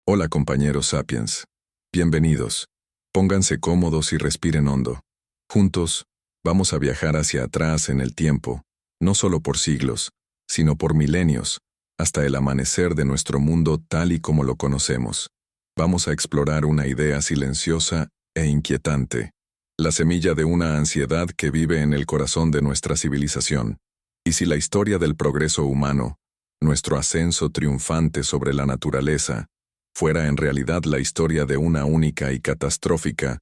Hola compañeros Sapiens. Bienvenidos. Pónganse cómodos y respiren hondo. Juntos, vamos a viajar hacia atrás en el tiempo, no solo por siglos, sino por milenios, hasta el amanecer de nuestro mundo tal y como lo conocemos. Vamos a explorar una idea silenciosa e inquietante, la semilla de una ansiedad que vive en el corazón de nuestra civilización. ¿Y si la historia del progreso humano, nuestro ascenso triunfante sobre la naturaleza, fuera en realidad la historia de una única y catastrófica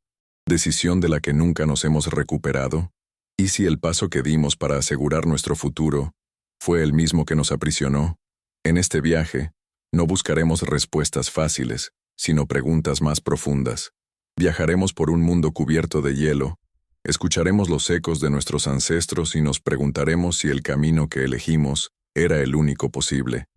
decisión de la que nunca nos hemos recuperado? ¿Y si el paso que dimos para asegurar nuestro futuro fue el mismo que nos aprisionó? En este viaje, no buscaremos respuestas fáciles, sino preguntas más profundas. Viajaremos por un mundo cubierto de hielo, escucharemos los ecos de nuestros ancestros y nos preguntaremos si el camino que elegimos era el único posible.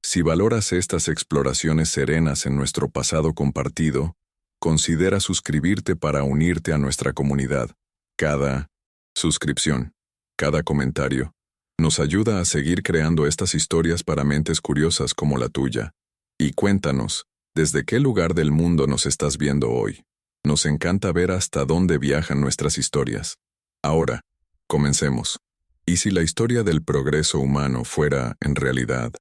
Si valoras estas exploraciones serenas en nuestro pasado compartido, considera suscribirte para unirte a nuestra comunidad. Cada suscripción, cada comentario, nos ayuda a seguir creando estas historias para mentes curiosas como la tuya. Y cuéntanos, ¿desde qué lugar del mundo nos estás viendo hoy? Nos encanta ver hasta dónde viajan nuestras historias. Ahora, comencemos. ¿Y si la historia del progreso humano fuera, en realidad,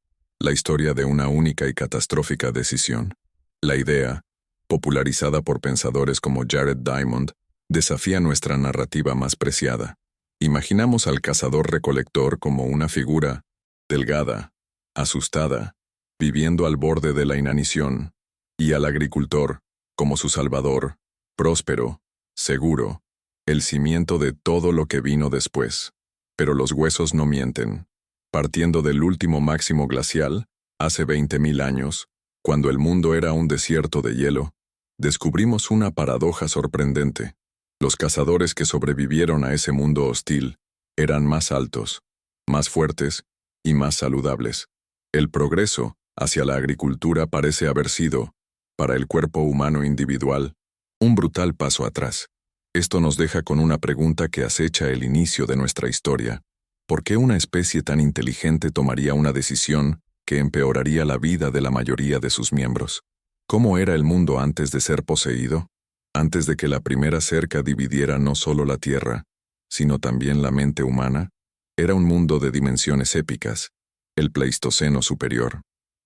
la historia de una única y catastrófica decisión? La idea, popularizada por pensadores como Jared Diamond, desafía nuestra narrativa más preciada. Imaginamos al cazador-recolector como una figura delgada, asustada, viviendo al borde de la inanición, y al agricultor como su salvador, próspero, seguro, el cimiento de todo lo que vino después. Pero los huesos no mienten. Partiendo del último máximo glacial, hace 20.000 años, cuando el mundo era un desierto de hielo, descubrimos una paradoja sorprendente. Los cazadores que sobrevivieron a ese mundo hostil eran más altos, más fuertes y más saludables. El progreso hacia la agricultura parece haber sido, para el cuerpo humano individual, un brutal paso atrás. Esto nos deja con una pregunta que acecha el inicio de nuestra historia. ¿Por qué una especie tan inteligente tomaría una decisión que empeoraría la vida de la mayoría de sus miembros? ¿Cómo era el mundo antes de ser poseído? Antes de que la primera cerca dividiera no solo la tierra, sino también la mente humana, era un mundo de dimensiones épicas, el Pleistoceno superior.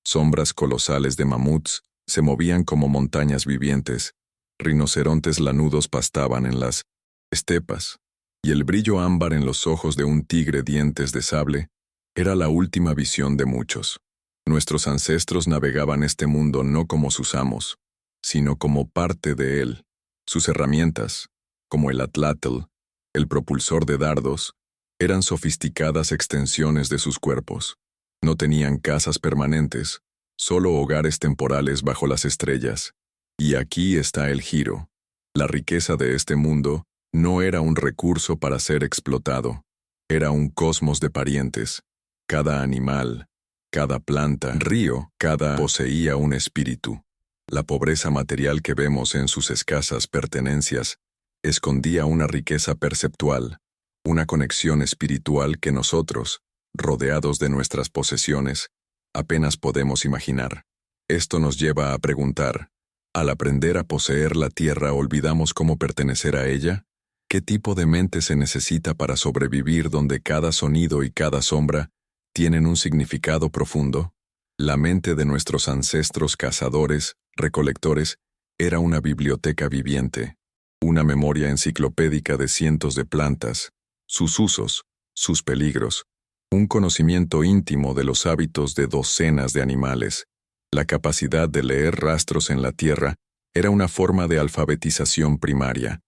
Sombras colosales de mamuts se movían como montañas vivientes, rinocerontes lanudos pastaban en las estepas, y el brillo ámbar en los ojos de un tigre dientes de sable era la última visión de muchos. Nuestros ancestros navegaban este mundo no como sus amos, sino como parte de él. Sus herramientas, como el atlátl, el propulsor de dardos, eran sofisticadas extensiones de sus cuerpos. No tenían casas permanentes, solo hogares temporales bajo las estrellas. Y aquí está el giro. La riqueza de este mundo no era un recurso para ser explotado. Era un cosmos de parientes. Cada animal, cada planta, río, cada poseía un espíritu. La pobreza material que vemos en sus escasas pertenencias escondía una riqueza perceptual, una conexión espiritual que nosotros, rodeados de nuestras posesiones, apenas podemos imaginar. Esto nos lleva a preguntar, ¿al aprender a poseer la tierra olvidamos cómo pertenecer a ella? ¿Qué tipo de mente se necesita para sobrevivir donde cada sonido y cada sombra tienen un significado profundo? La mente de nuestros ancestros cazadores, recolectores, era una biblioteca viviente, una memoria enciclopédica de cientos de plantas, sus usos, sus peligros, un conocimiento íntimo de los hábitos de docenas de animales. La capacidad de leer rastros en la tierra era una forma de alfabetización primaria,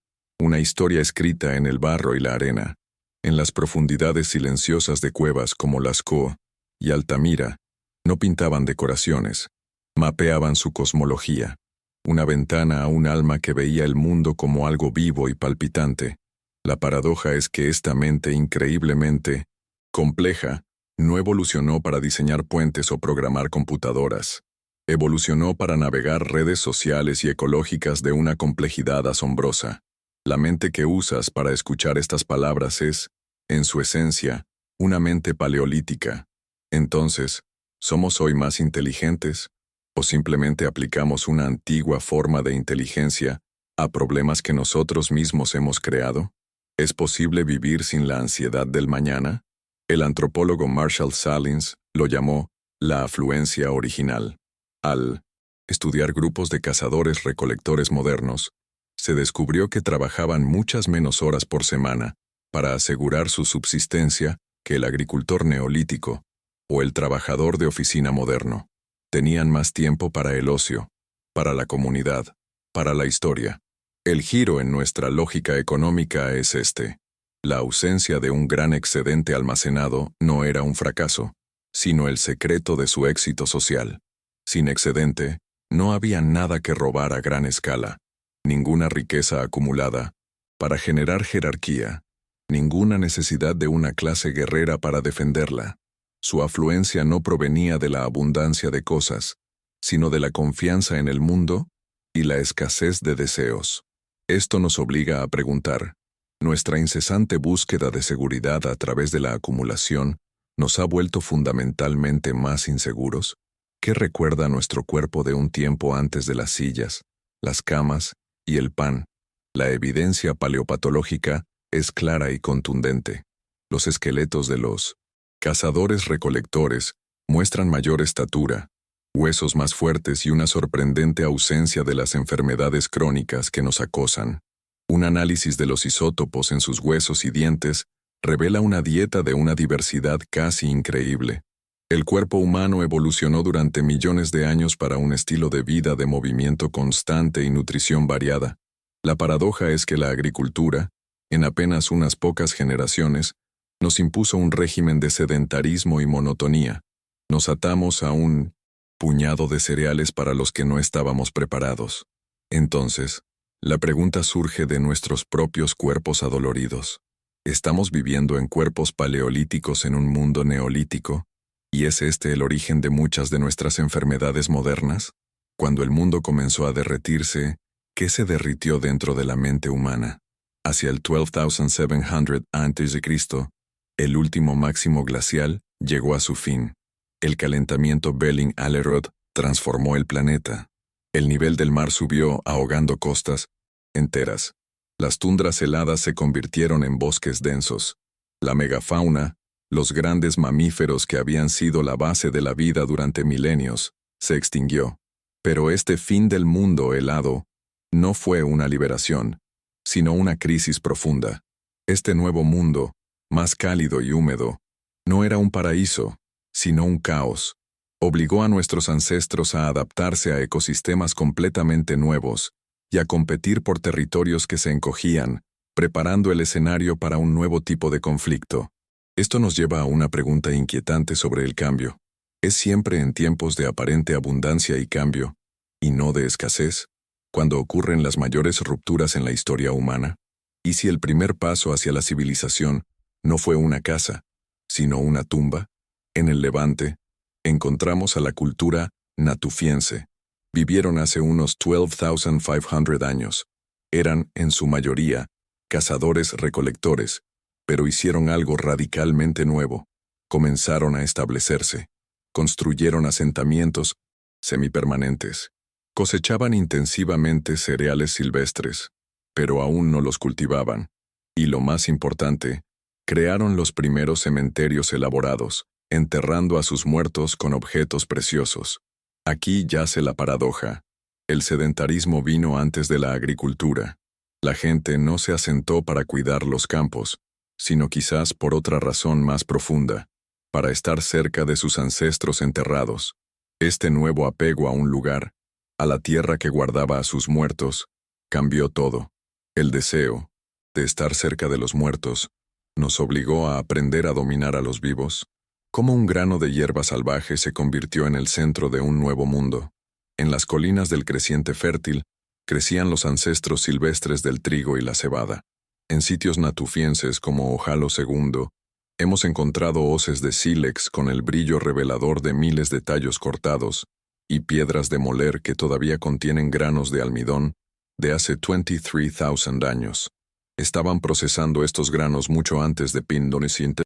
una historia escrita en el barro y la arena. En las profundidades silenciosas de cuevas como Lascaux y Altamira, no pintaban decoraciones, mapeaban su cosmología, una ventana a un alma que veía el mundo como algo vivo y palpitante. La paradoja es que esta mente increíblemente compleja no evolucionó para diseñar puentes o programar computadoras. Evolucionó para navegar redes sociales y ecológicas de una complejidad asombrosa. La mente que usas para escuchar estas palabras es, en su esencia, una mente paleolítica. Entonces, ¿somos hoy más inteligentes? ¿O simplemente aplicamos una antigua forma de inteligencia a problemas que nosotros mismos hemos creado? ¿Es posible vivir sin la ansiedad del mañana? El antropólogo Marshall Salins lo llamó la afluencia original. Al estudiar grupos de cazadores-recolectores modernos, se descubrió que trabajaban muchas menos horas por semana para asegurar su subsistencia que el agricultor neolítico o el trabajador de oficina moderno. Tenían más tiempo para el ocio, para la comunidad, para la historia. El giro en nuestra lógica económica es este. La ausencia de un gran excedente almacenado no era un fracaso, sino el secreto de su éxito social. Sin excedente, no había nada que robar a gran escala, ninguna riqueza acumulada para generar jerarquía, ninguna necesidad de una clase guerrera para defenderla. Su afluencia no provenía de la abundancia de cosas, sino de la confianza en el mundo y la escasez de deseos. Esto nos obliga a preguntar, ¿nuestra incesante búsqueda de seguridad a través de la acumulación nos ha vuelto fundamentalmente más inseguros? ¿Qué recuerda nuestro cuerpo de un tiempo antes de las sillas, las camas y el pan? La evidencia paleopatológica es clara y contundente. Los esqueletos de los cazadores-recolectores muestran mayor estatura, huesos más fuertes y una sorprendente ausencia de las enfermedades crónicas que nos acosan. Un análisis de los isótopos en sus huesos y dientes revela una dieta de una diversidad casi increíble. El cuerpo humano evolucionó durante millones de años para un estilo de vida de movimiento constante y nutrición variada. La paradoja es que la agricultura, en apenas unas pocas generaciones, nos impuso un régimen de sedentarismo y monotonía. Nos atamos a un puñado de cereales para los que no estábamos preparados. Entonces, la pregunta surge de nuestros propios cuerpos adoloridos. ¿Estamos viviendo en cuerpos paleolíticos en un mundo neolítico? ¿Y es este el origen de muchas de nuestras enfermedades modernas? Cuando el mundo comenzó a derretirse, ¿qué se derritió dentro de la mente humana? Hacia el 12,700 a.C., el último máximo glacial llegó a su fin. El calentamiento Belling-Allerod transformó el planeta. El nivel del mar subió, ahogando costas enteras. Las tundras heladas se convirtieron en bosques densos. La megafauna, los grandes mamíferos que habían sido la base de la vida durante milenios, se extinguió. Pero este fin del mundo helado no fue una liberación, sino una crisis profunda. Este nuevo mundo, más cálido y húmedo, no era un paraíso, sino un caos. Obligó a nuestros ancestros a adaptarse a ecosistemas completamente nuevos y a competir por territorios que se encogían, preparando el escenario para un nuevo tipo de conflicto. Esto nos lleva a una pregunta inquietante sobre el cambio. ¿Es siempre en tiempos de aparente abundancia y cambio, y no de escasez, cuando ocurren las mayores rupturas en la historia humana? ¿Y si el primer paso hacia la civilización no fue una casa, sino una tumba? En el Levante, encontramos a la cultura natufiense. Vivieron hace unos 12,500 años. Eran, en su mayoría, cazadores-recolectores, pero hicieron algo radicalmente nuevo. Comenzaron a establecerse. Construyeron asentamientos semipermanentes. Cosechaban intensivamente cereales silvestres, pero aún no los cultivaban. Y lo más importante, crearon los primeros cementerios elaborados, enterrando a sus muertos con objetos preciosos. Aquí yace la paradoja. El sedentarismo vino antes de la agricultura. La gente no se asentó para cuidar los campos, sino quizás por otra razón más profunda, para estar cerca de sus ancestros enterrados. Este nuevo apego a un lugar, a la tierra que guardaba a sus muertos, cambió todo. El deseo de estar cerca de los muertos nos obligó a aprender a dominar a los vivos. Como un grano de hierba salvaje se convirtió en el centro de un nuevo mundo. En las colinas del creciente fértil crecían los ancestros silvestres del trigo y la cebada. En sitios natufienses como Ojalo II, hemos encontrado hoces de sílex con el brillo revelador de miles de tallos cortados y piedras de moler que todavía contienen granos de almidón de hace 23,000 años. Estaban procesando estos granos mucho antes de Pindonesinte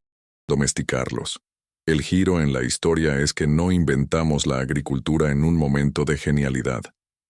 domesticarlos. El giro en la historia es que no inventamos la agricultura en un momento de genialidad.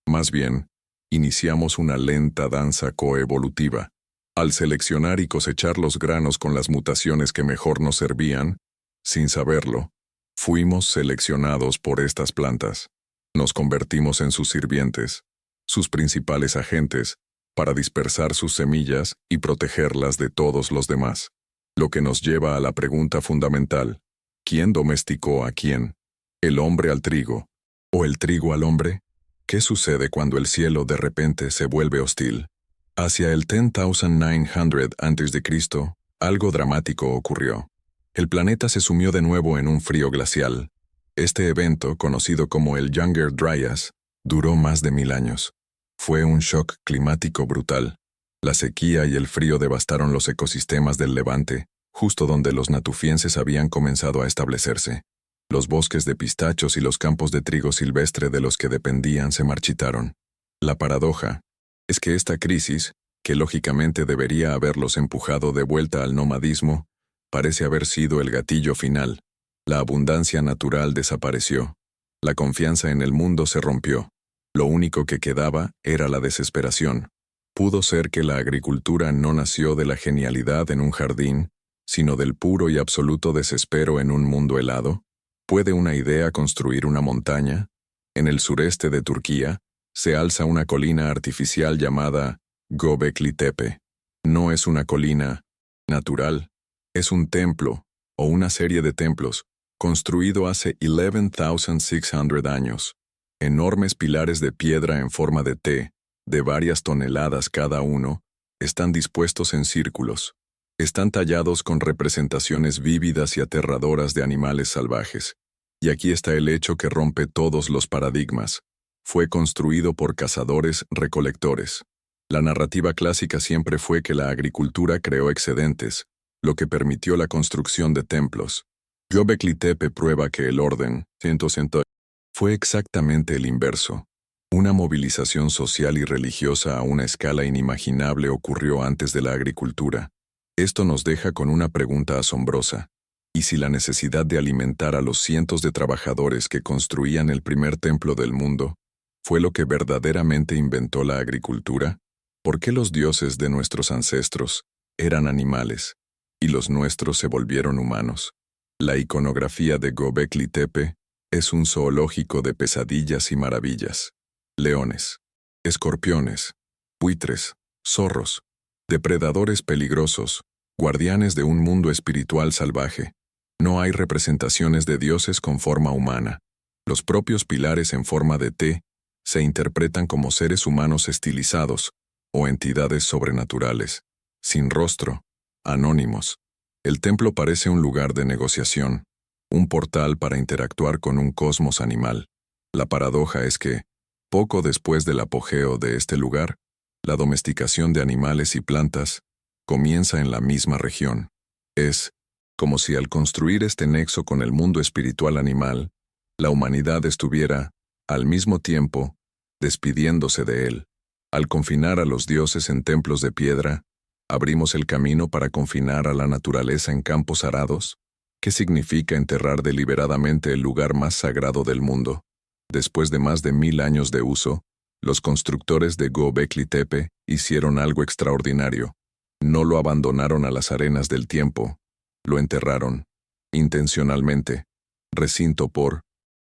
Más bien, iniciamos una lenta danza coevolutiva. Al seleccionar y cosechar los granos con las mutaciones que mejor nos servían, sin saberlo, fuimos seleccionados por estas plantas. Nos convertimos en sus sirvientes, sus principales agentes, para dispersar sus semillas y protegerlas de todos los demás. Lo que nos lleva a la pregunta fundamental: ¿quién domesticó a quién? ¿El hombre al trigo? ¿O el trigo al hombre? ¿Qué sucede cuando el cielo de repente se vuelve hostil? Hacia el 10,900 a.C., algo dramático ocurrió. El planeta se sumió de nuevo en un frío glacial. Este evento, conocido como el Younger Dryas, duró más de 1000 años. Fue un shock climático brutal. La sequía y el frío devastaron los ecosistemas del Levante, justo donde los natufienses habían comenzado a establecerse. Los bosques de pistachos y los campos de trigo silvestre de los que dependían se marchitaron. La paradoja es que esta crisis, que lógicamente debería haberlos empujado de vuelta al nomadismo, parece haber sido el gatillo final. La abundancia natural desapareció. La confianza en el mundo se rompió. Lo único que quedaba era la desesperación. ¿Pudo ser que la agricultura no nació de la genialidad en un jardín, sino del puro y absoluto desespero en un mundo helado? ¿Puede una idea construir una montaña? En el sureste de Turquía, se alza una colina artificial llamada Göbekli Tepe. No es una colina natural, es un templo, o una serie de templos, construido hace 11,600 años. Enormes pilares de piedra en forma de T, de varias toneladas cada uno, están dispuestos en círculos. Están tallados con representaciones vívidas y aterradoras de animales salvajes. Y aquí está el hecho que rompe todos los paradigmas. Fue construido por cazadores-recolectores. La narrativa clásica siempre fue que la agricultura creó excedentes, lo que permitió la construcción de templos. Göbekli Tepe prueba que el orden, fue exactamente el inverso. Una movilización social y religiosa a una escala inimaginable ocurrió antes de la agricultura. Esto nos deja con una pregunta asombrosa. ¿Y si la necesidad de alimentar a los cientos de trabajadores que construían el primer templo del mundo fue lo que verdaderamente inventó la agricultura? ¿Por qué los dioses de nuestros ancestros eran animales y los nuestros se volvieron humanos? La iconografía de Göbekli Tepe es un zoológico de pesadillas y maravillas. Leones, escorpiones, buitres, zorros, depredadores peligrosos, guardianes de un mundo espiritual salvaje. No hay representaciones de dioses con forma humana. Los propios pilares en forma de T se interpretan como seres humanos estilizados o entidades sobrenaturales, sin rostro, anónimos. El templo parece un lugar de negociación, un portal para interactuar con un cosmos animal. La paradoja es que, poco después del apogeo de este lugar, la domesticación de animales y plantas comienza en la misma región. Es como si al construir este nexo con el mundo espiritual animal, la humanidad estuviera, al mismo tiempo, despidiéndose de él. Al confinar a los dioses en templos de piedra, abrimos el camino para confinar a la naturaleza en campos arados. ¿Qué significa enterrar deliberadamente el lugar más sagrado del mundo? Después de más de 1000 años de uso, los constructores de Göbekli Tepe hicieron algo extraordinario. No lo abandonaron a las arenas del tiempo, lo enterraron, intencionalmente, recinto por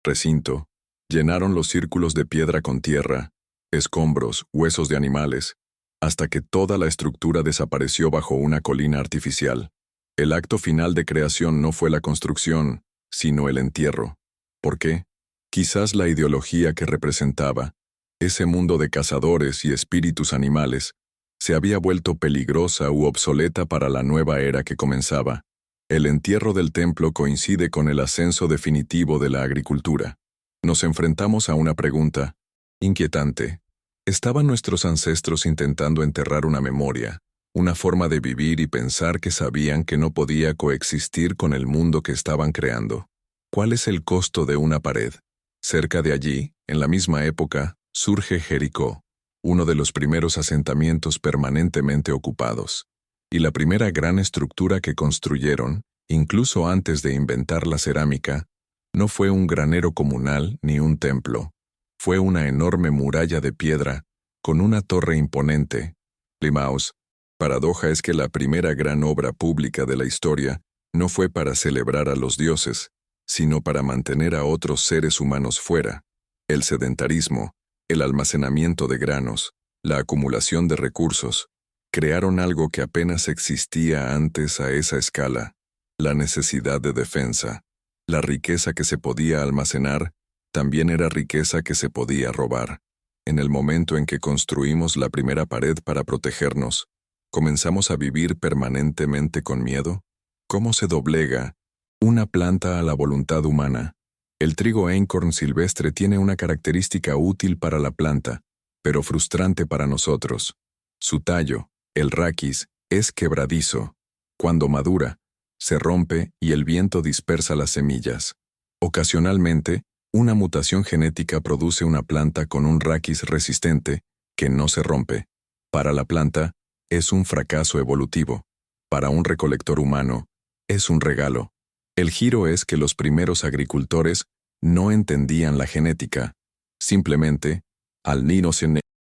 recinto. Llenaron los círculos de piedra con tierra, escombros, huesos de animales, hasta que toda la estructura desapareció bajo una colina artificial. El acto final de creación no fue la construcción, sino el entierro. ¿Por qué? Quizás la ideología que representaba, ese mundo de cazadores y espíritus animales, se había vuelto peligrosa u obsoleta para la nueva era que comenzaba. El entierro del templo coincide con el ascenso definitivo de la agricultura. Nos enfrentamos a una pregunta inquietante. ¿Estaban nuestros ancestros intentando enterrar una memoria, una forma de vivir y pensar que sabían que no podía coexistir con el mundo que estaban creando? ¿Cuál es el costo de una pared? Cerca de allí, en la misma época, surge Jericó, uno de los primeros asentamientos permanentemente ocupados. Y la primera gran estructura que construyeron Incluso antes de inventar la cerámica, no fue un granero comunal ni un templo. Fue una enorme muralla de piedra, con una torre imponente. Plymouth. Paradoja es que la primera gran obra pública de la historia no fue para celebrar a los dioses, sino para mantener a otros seres humanos fuera. El sedentarismo, el almacenamiento de granos, la acumulación de recursos, crearon algo que apenas existía antes a esa escala: la necesidad de defensa. La riqueza que se podía almacenar también era riqueza que se podía robar. En el momento en que construimos la primera pared para protegernos, ¿comenzamos a vivir permanentemente con miedo? ¿Cómo se doblega una planta a la voluntad humana? El trigo einkorn silvestre tiene una característica útil para la planta, pero frustrante para nosotros. Su tallo, el raquis, es quebradizo. Cuando madura, se rompe y el viento dispersa las semillas. Ocasionalmente, una mutación genética produce una planta con un raquis resistente que no se rompe. Para la planta, es un fracaso evolutivo. Para un recolector humano, es un regalo. El giro es que los primeros agricultores no entendían la genética. Simplemente, al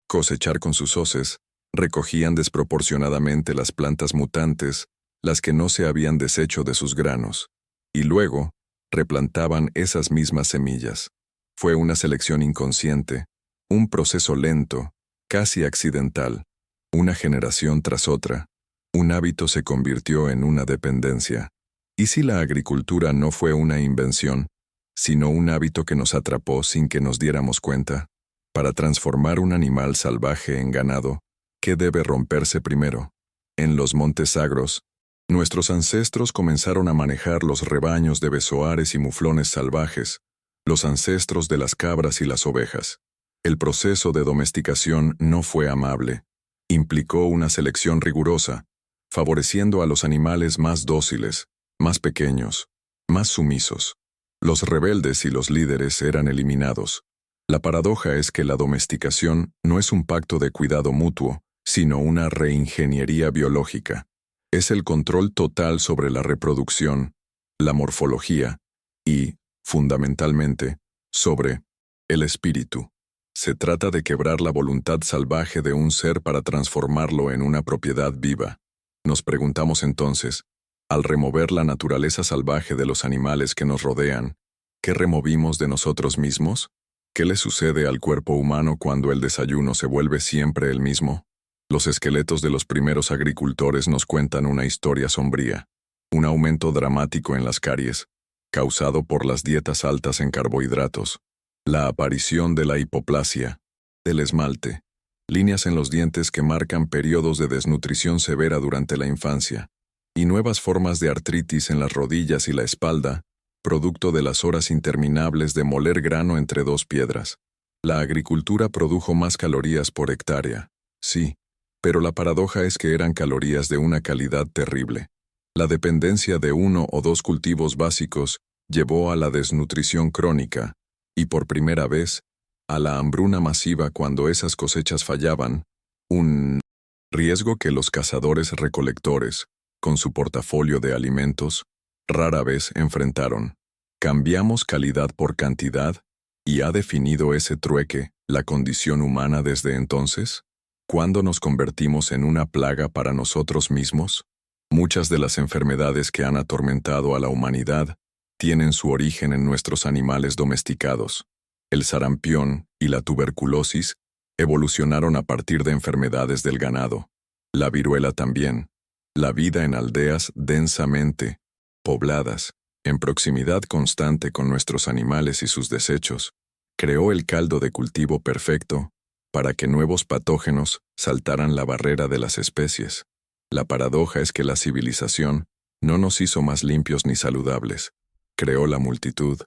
cosechar con sus hoces, recogían desproporcionadamente las plantas mutantes, las que no se habían deshecho de sus granos, y luego replantaban esas mismas semillas. Fue una selección inconsciente, un proceso lento, casi accidental. Una generación tras otra, un hábito se convirtió en una dependencia. ¿Y si la agricultura no fue una invención, sino un hábito que nos atrapó sin que nos diéramos cuenta? Para transformar un animal salvaje en ganado, ¿qué debe romperse primero? En los montes sagros, nuestros ancestros comenzaron a manejar los rebaños de besoares y muflones salvajes, los ancestros de las cabras y las ovejas. El proceso de domesticación no fue amable. Implicó una selección rigurosa, favoreciendo a los animales más dóciles, más pequeños, más sumisos. Los rebeldes y los líderes eran eliminados. La paradoja es que la domesticación no es un pacto de cuidado mutuo, sino una reingeniería biológica. Es el control total sobre la reproducción, la morfología y, fundamentalmente, sobre el espíritu. Se trata de quebrar la voluntad salvaje de un ser para transformarlo en una propiedad viva. Nos preguntamos entonces, al remover la naturaleza salvaje de los animales que nos rodean, ¿qué removimos de nosotros mismos? ¿Qué le sucede al cuerpo humano cuando el desayuno se vuelve siempre el mismo? Los esqueletos de los primeros agricultores nos cuentan una historia sombría. Un aumento dramático en las caries, causado por las dietas altas en carbohidratos. La aparición de la hipoplasia, del esmalte, líneas en los dientes que marcan periodos de desnutrición severa durante la infancia, y nuevas formas de artritis en las rodillas y la espalda, producto de las horas interminables de moler grano entre dos piedras. La agricultura produjo más calorías por hectárea, sí, pero la paradoja es que eran calorías de una calidad terrible. La dependencia de uno o dos cultivos básicos llevó a la desnutrición crónica, y por primera vez, a la hambruna masiva cuando esas cosechas fallaban, un riesgo que los cazadores-recolectores, con su portafolio de alimentos, rara vez enfrentaron. Cambiamos calidad por cantidad, ¿y ha definido ese trueque la condición humana desde entonces? ¿Cuándo nos convertimos en una plaga para nosotros mismos? Muchas de las enfermedades que han atormentado a la humanidad tienen su origen en nuestros animales domesticados. El sarampión y la tuberculosis evolucionaron a partir de enfermedades del ganado. La viruela también. La vida en aldeas densamente pobladas, en proximidad constante con nuestros animales y sus desechos, creó el caldo de cultivo perfecto para que nuevos patógenos saltaran la barrera de las especies. La paradoja es que la civilización no nos hizo más limpios ni saludables. Creó la multitud,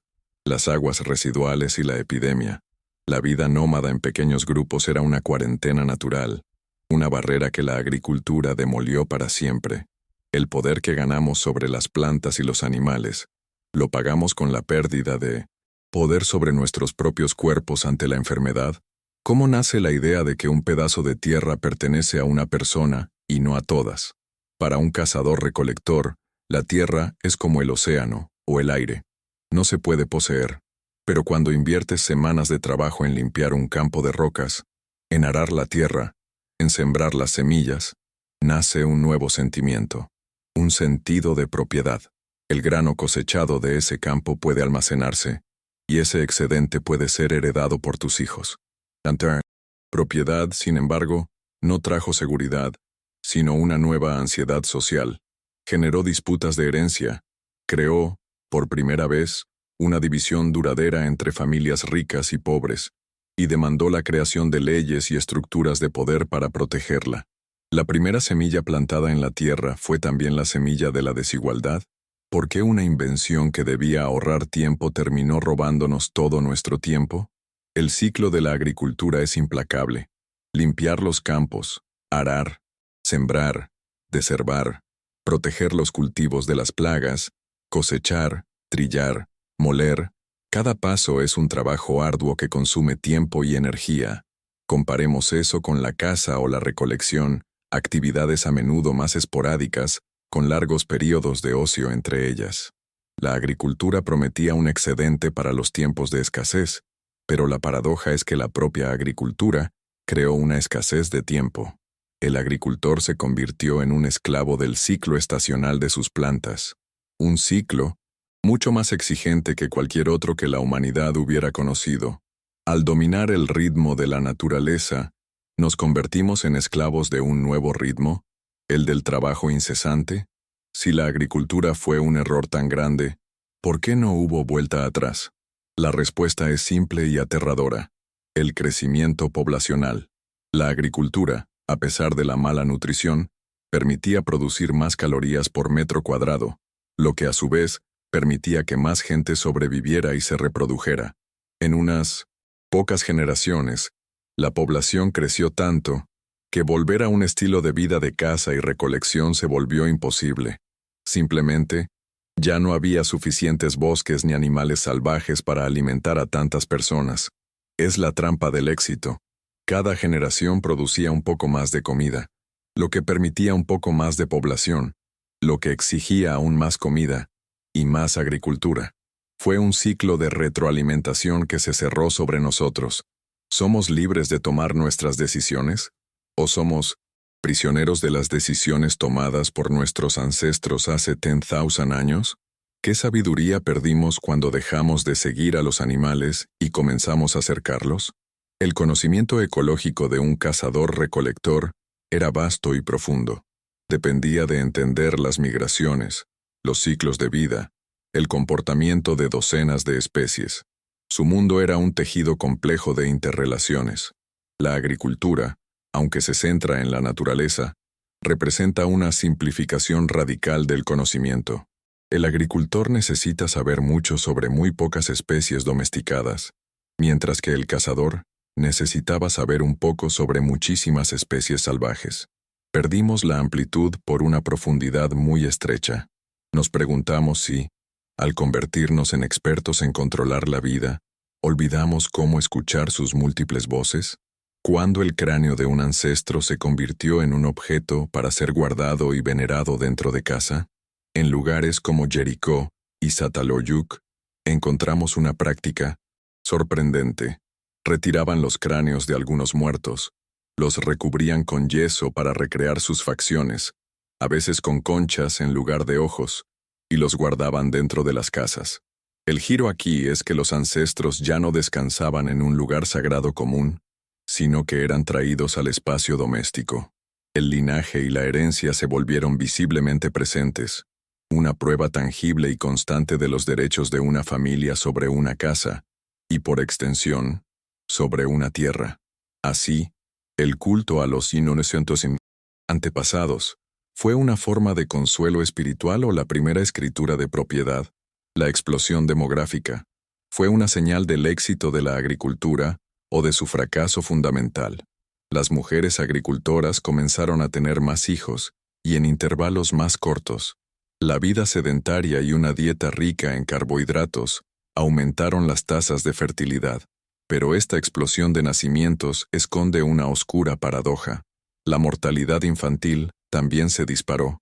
las aguas residuales y la epidemia. La vida nómada en pequeños grupos era una cuarentena natural, una barrera que la agricultura demolió para siempre. El poder que ganamos sobre las plantas y los animales, lo pagamos con la pérdida de poder sobre nuestros propios cuerpos ante la enfermedad. ¿Cómo nace la idea de que un pedazo de tierra pertenece a una persona y no a todas? Para un cazador-recolector, La tierra es como el océano o el aire. No se puede poseer, pero cuando inviertes semanas de trabajo en limpiar un campo de rocas, en arar la tierra, en sembrar las semillas, nace un nuevo sentimiento, un sentido de propiedad. El grano cosechado de ese campo puede almacenarse, y ese excedente puede ser heredado por tus hijos. La propiedad, sin embargo, no trajo seguridad, sino una nueva ansiedad social. Generó disputas de herencia, creó, por primera vez, una división duradera entre familias ricas y pobres, y demandó la creación de leyes y estructuras de poder para protegerla. La primera semilla plantada en la tierra fue también la semilla de la desigualdad. ¿Por qué una invención que debía ahorrar tiempo terminó robándonos todo nuestro tiempo? El ciclo de la agricultura es implacable. Limpiar los campos, arar, sembrar, desherbar, proteger los cultivos de las plagas, cosechar, trillar, moler. Cada paso es un trabajo arduo que consume tiempo y energía. Comparemos eso con la caza o la recolección, actividades a menudo más esporádicas, con largos periodos de ocio entre ellas. La agricultura prometía un excedente para los tiempos de escasez, pero la paradoja es que la propia agricultura creó una escasez de tiempo. El agricultor se convirtió en un esclavo del ciclo estacional de sus plantas. Un ciclo mucho más exigente que cualquier otro que la humanidad hubiera conocido. Al dominar el ritmo de la naturaleza, nos convertimos en esclavos de un nuevo ritmo, el del trabajo incesante. Si la agricultura fue un error tan grande, ¿por qué no hubo vuelta atrás? La respuesta es simple y aterradora: el crecimiento poblacional. La agricultura, a pesar de la mala nutrición, permitía producir más calorías por metro cuadrado, lo que a su vez permitía que más gente sobreviviera y se reprodujera. En unas pocas generaciones, la población creció tanto que volver a un estilo de vida de caza y recolección se volvió imposible. Simplemente, ya no había suficientes bosques ni animales salvajes para alimentar a tantas personas. Es la trampa del éxito. Cada generación producía un poco más de comida, lo que permitía un poco más de población, lo que exigía aún más comida y más agricultura. Fue un ciclo de retroalimentación que se cerró sobre nosotros. ¿Somos libres de tomar nuestras decisiones? ¿O somos prisioneros de las decisiones tomadas por nuestros ancestros hace 10,000 años? ¿Qué sabiduría perdimos cuando dejamos de seguir a los animales y comenzamos a acercarlos? El conocimiento ecológico de un cazador-recolector era vasto y profundo. Dependía de entender las migraciones, los ciclos de vida, el comportamiento de docenas de especies. Su mundo era un tejido complejo de interrelaciones. La agricultura, aunque se centra en la naturaleza, representa una simplificación radical del conocimiento. El agricultor necesita saber mucho sobre muy pocas especies domesticadas, mientras que el cazador necesitaba saber un poco sobre muchísimas especies salvajes. Perdimos la amplitud por una profundidad muy estrecha. Nos preguntamos si, al convertirnos en expertos en controlar la vida, olvidamos cómo escuchar sus múltiples voces. ¿Cuándo el cráneo de un ancestro se convirtió en un objeto para ser guardado y venerado dentro de casa? En lugares como Jericó y Sataloyuk, encontramos una práctica sorprendente. Retiraban los cráneos de algunos muertos, los recubrían con yeso para recrear sus facciones, a veces con conchas en lugar de ojos, y los guardaban dentro de las casas. El giro aquí es que los ancestros ya no descansaban en un lugar sagrado común, sino que eran traídos al espacio doméstico. El linaje y la herencia se volvieron visiblemente presentes, una prueba tangible y constante de los derechos de una familia sobre una casa, y por extensión, sobre una tierra. Así, el culto a los innocentes antepasados fue una forma de consuelo espiritual o la primera escritura de propiedad. La explosión demográfica fue una señal del éxito de la agricultura o de su fracaso fundamental. Las mujeres agricultoras comenzaron a tener más hijos y en intervalos más cortos. La vida sedentaria y una dieta rica en carbohidratos aumentaron las tasas de fertilidad. Pero esta explosión de nacimientos esconde una oscura paradoja. La mortalidad infantil también se disparó.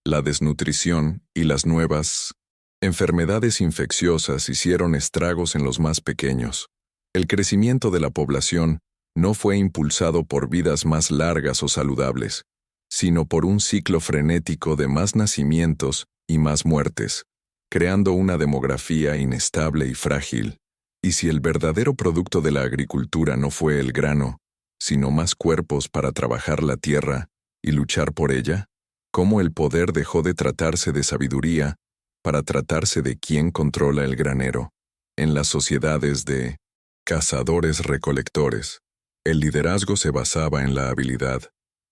La desnutrición y las nuevas enfermedades infecciosas hicieron estragos en los más pequeños. El crecimiento de la población no fue impulsado por vidas más largas o saludables, sino por un ciclo frenético de más nacimientos y más muertes, creando una demografía inestable y frágil. Y si el verdadero producto de la agricultura no fue el grano, sino más cuerpos para trabajar la tierra y luchar por ella, ¿cómo el poder dejó de tratarse de sabiduría para tratarse de quién controla el granero? En las sociedades de cazadores-recolectores, el liderazgo se basaba en la habilidad,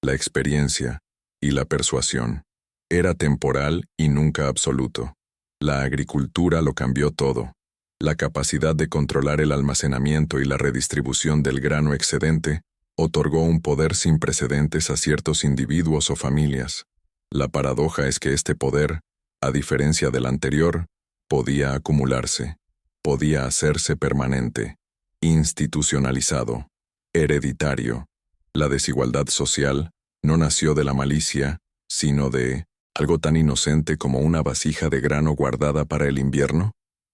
la experiencia y la persuasión. Era temporal y nunca absoluto. La agricultura lo cambió todo. La capacidad de controlar el almacenamiento y la redistribución del grano excedente otorgó un poder sin precedentes a ciertos individuos o familias. La paradoja es que este poder, a diferencia del anterior, podía acumularse, podía hacerse permanente, institucionalizado, hereditario. La desigualdad social no nació de la malicia, sino de algo tan inocente como una vasija de grano guardada para el invierno.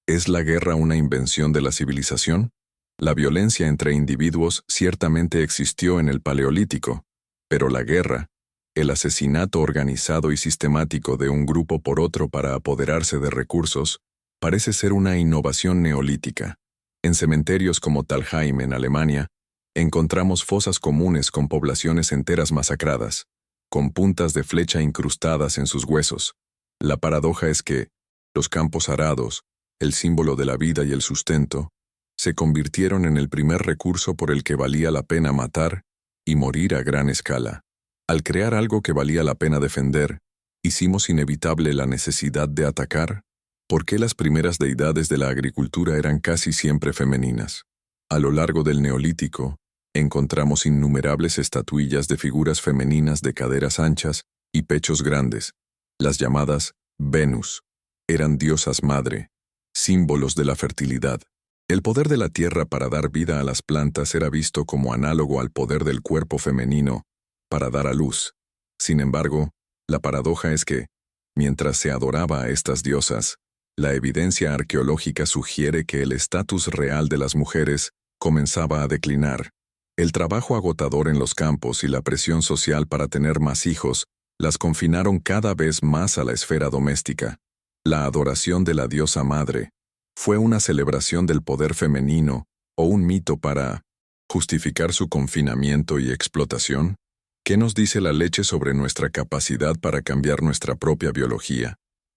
¿Es la guerra una invención de la civilización? La violencia entre individuos ciertamente existió en el Paleolítico, pero la guerra, el asesinato organizado y sistemático de un grupo por otro para apoderarse de recursos, parece ser una innovación neolítica. En cementerios como Talheim, en Alemania, encontramos fosas comunes con poblaciones enteras masacradas, con puntas de flecha incrustadas en sus huesos. La paradoja es que los campos arados, el símbolo de la vida y el sustento, se convirtieron en el primer recurso por el que valía la pena matar y morir a gran escala. Al crear algo que valía la pena defender, hicimos inevitable la necesidad de atacar. ¿Por qué las primeras deidades de la agricultura eran casi siempre femeninas? A lo largo del Neolítico, encontramos innumerables estatuillas de figuras femeninas de caderas anchas y pechos grandes, las llamadas Venus. Eran diosas madre, símbolos de la fertilidad. El poder de la tierra para dar vida a las plantas era visto como análogo al poder del cuerpo femenino para dar a luz. Sin embargo, la paradoja es que, mientras se adoraba a estas diosas, la evidencia arqueológica sugiere que el estatus real de las mujeres comenzaba a declinar. El trabajo agotador en los campos y la presión social para tener más hijos las confinaron cada vez más a la esfera doméstica. La adoración de la diosa madre fue una celebración del poder femenino o un mito para justificar su confinamiento y explotación. ¿Qué nos dice la leche sobre nuestra capacidad para cambiar nuestra propia biología?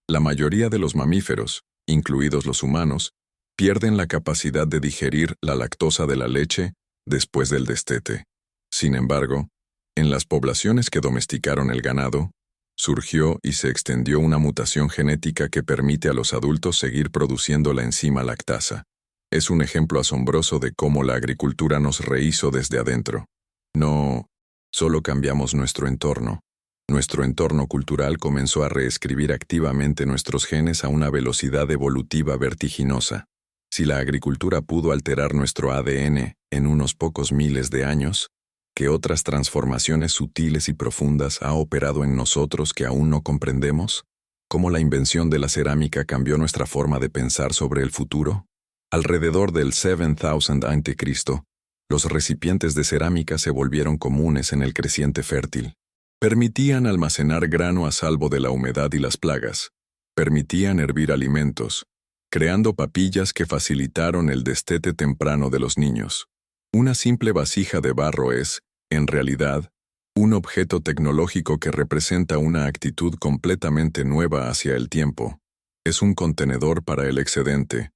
La mayoría de los mamíferos, incluidos los humanos, pierden la capacidad de digerir la lactosa de la leche después del destete. Sin embargo, en las poblaciones que domesticaron el ganado, surgió y se extendió una mutación genética que permite a los adultos seguir produciendo la enzima lactasa. Es un ejemplo asombroso de cómo la agricultura nos rehizo desde adentro. No solo cambiamos nuestro entorno cultural comenzó a reescribir activamente nuestros genes a una velocidad evolutiva vertiginosa. Si la agricultura pudo alterar nuestro ADN en unos pocos miles de años, ¿qué otras transformaciones sutiles y profundas ha operado en nosotros que aún no comprendemos? ¿Cómo la invención de la cerámica cambió nuestra forma de pensar sobre el futuro? Alrededor del 7000 a.C., los recipientes de cerámica se volvieron comunes en el creciente fértil. Permitían almacenar grano a salvo de la humedad y las plagas. Permitían hervir alimentos, creando papillas que facilitaron el destete temprano de los niños. Una simple vasija de barro es, en realidad, un objeto tecnológico que representa una actitud completamente nueva hacia el tiempo. Es un contenedor para el excedente,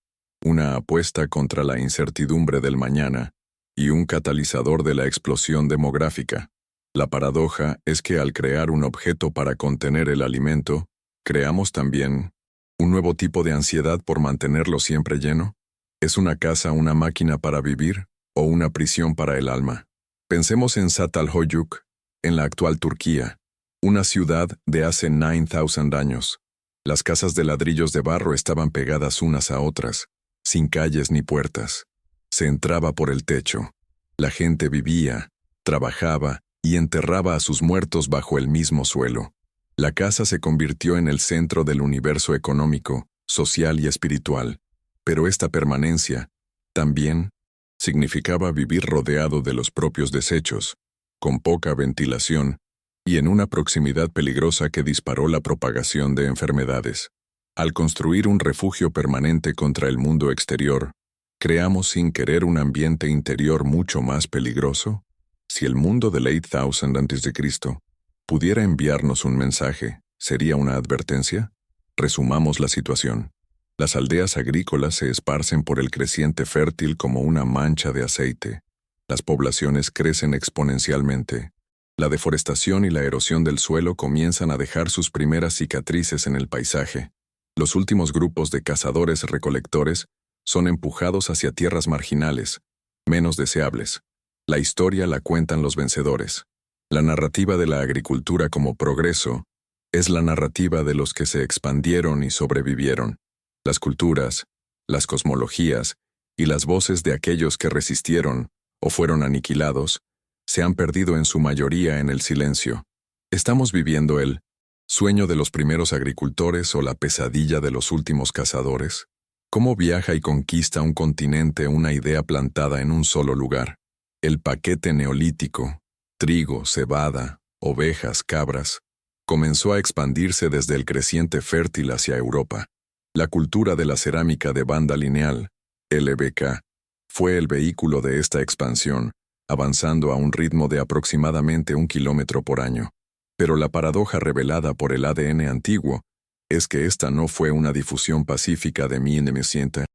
una apuesta contra la incertidumbre del mañana y un catalizador de la explosión demográfica. La paradoja es que al crear un objeto para contener el alimento, creamos también un nuevo tipo de ansiedad por mantenerlo siempre lleno. ¿Es una casa una máquina para vivir o una prisión para el alma? Pensemos en Çatalhöyük, en la actual Turquía, una ciudad de hace 9000 años. Las casas de ladrillos de barro estaban pegadas unas a otras, sin calles ni puertas. Se entraba por el techo. La gente vivía, trabajaba y enterraba a sus muertos bajo el mismo suelo. La casa se convirtió en el centro del universo económico, social y espiritual. Pero esta permanencia, también, significaba vivir rodeado de los propios desechos, con poca ventilación, y en una proximidad peligrosa que disparó la propagación de enfermedades. Al construir un refugio permanente contra el mundo exterior, ¿creamos sin querer un ambiente interior mucho más peligroso? Si el mundo del 8000 a.C. pudiera enviarnos un mensaje, ¿sería una advertencia? Resumamos la situación. Las aldeas agrícolas se esparcen por el creciente fértil como una mancha de aceite. Las poblaciones crecen exponencialmente. La deforestación y la erosión del suelo comienzan a dejar sus primeras cicatrices en el paisaje. Los últimos grupos de cazadores-recolectores son empujados hacia tierras marginales, menos deseables. La historia la cuentan los vencedores. La narrativa de la agricultura como progreso es la narrativa de los que se expandieron y sobrevivieron. Las culturas, las cosmologías y las voces de aquellos que resistieron o fueron aniquilados se han perdido en su mayoría en el silencio. Estamos viviendo el sueño de los primeros agricultores o la pesadilla de los últimos cazadores. ¿Cómo viaja y conquista un continente una idea plantada en un solo lugar? El paquete neolítico, trigo, cebada, ovejas, cabras, comenzó a expandirse desde el creciente fértil hacia Europa. La cultura de la cerámica de banda lineal, LBK, fue el vehículo de esta expansión, avanzando a un ritmo de aproximadamente 1 kilómetro por año. Pero la paradoja revelada por el ADN antiguo es que esta no fue una difusión pacífica de 1900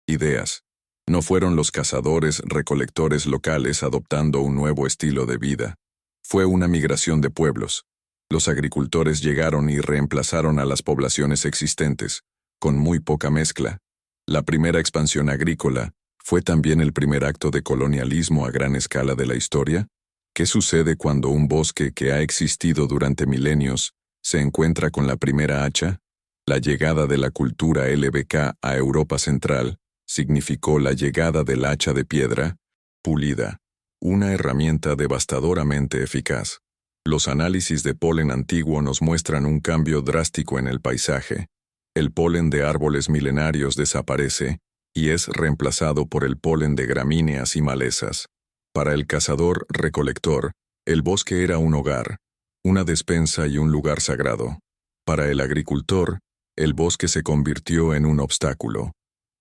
ideas. No fueron los cazadores-recolectores locales adoptando un nuevo estilo de vida. Fue una migración de pueblos. Los agricultores llegaron y reemplazaron a las poblaciones existentes, con muy poca mezcla. La primera expansión agrícola fue también el primer acto de colonialismo a gran escala de la historia. ¿Qué sucede cuando un bosque que ha existido durante milenios se encuentra con la primera hacha? La llegada de la cultura LBK a Europa Central significó la llegada del hacha de piedra, pulida, una herramienta devastadoramente eficaz. Los análisis de polen antiguo nos muestran un cambio drástico en el paisaje. El polen de árboles milenarios desaparece y es reemplazado por el polen de gramíneas y malezas. Para el cazador-recolector, el bosque era un hogar, una despensa y un lugar sagrado. Para el agricultor, el bosque se convirtió en un obstáculo,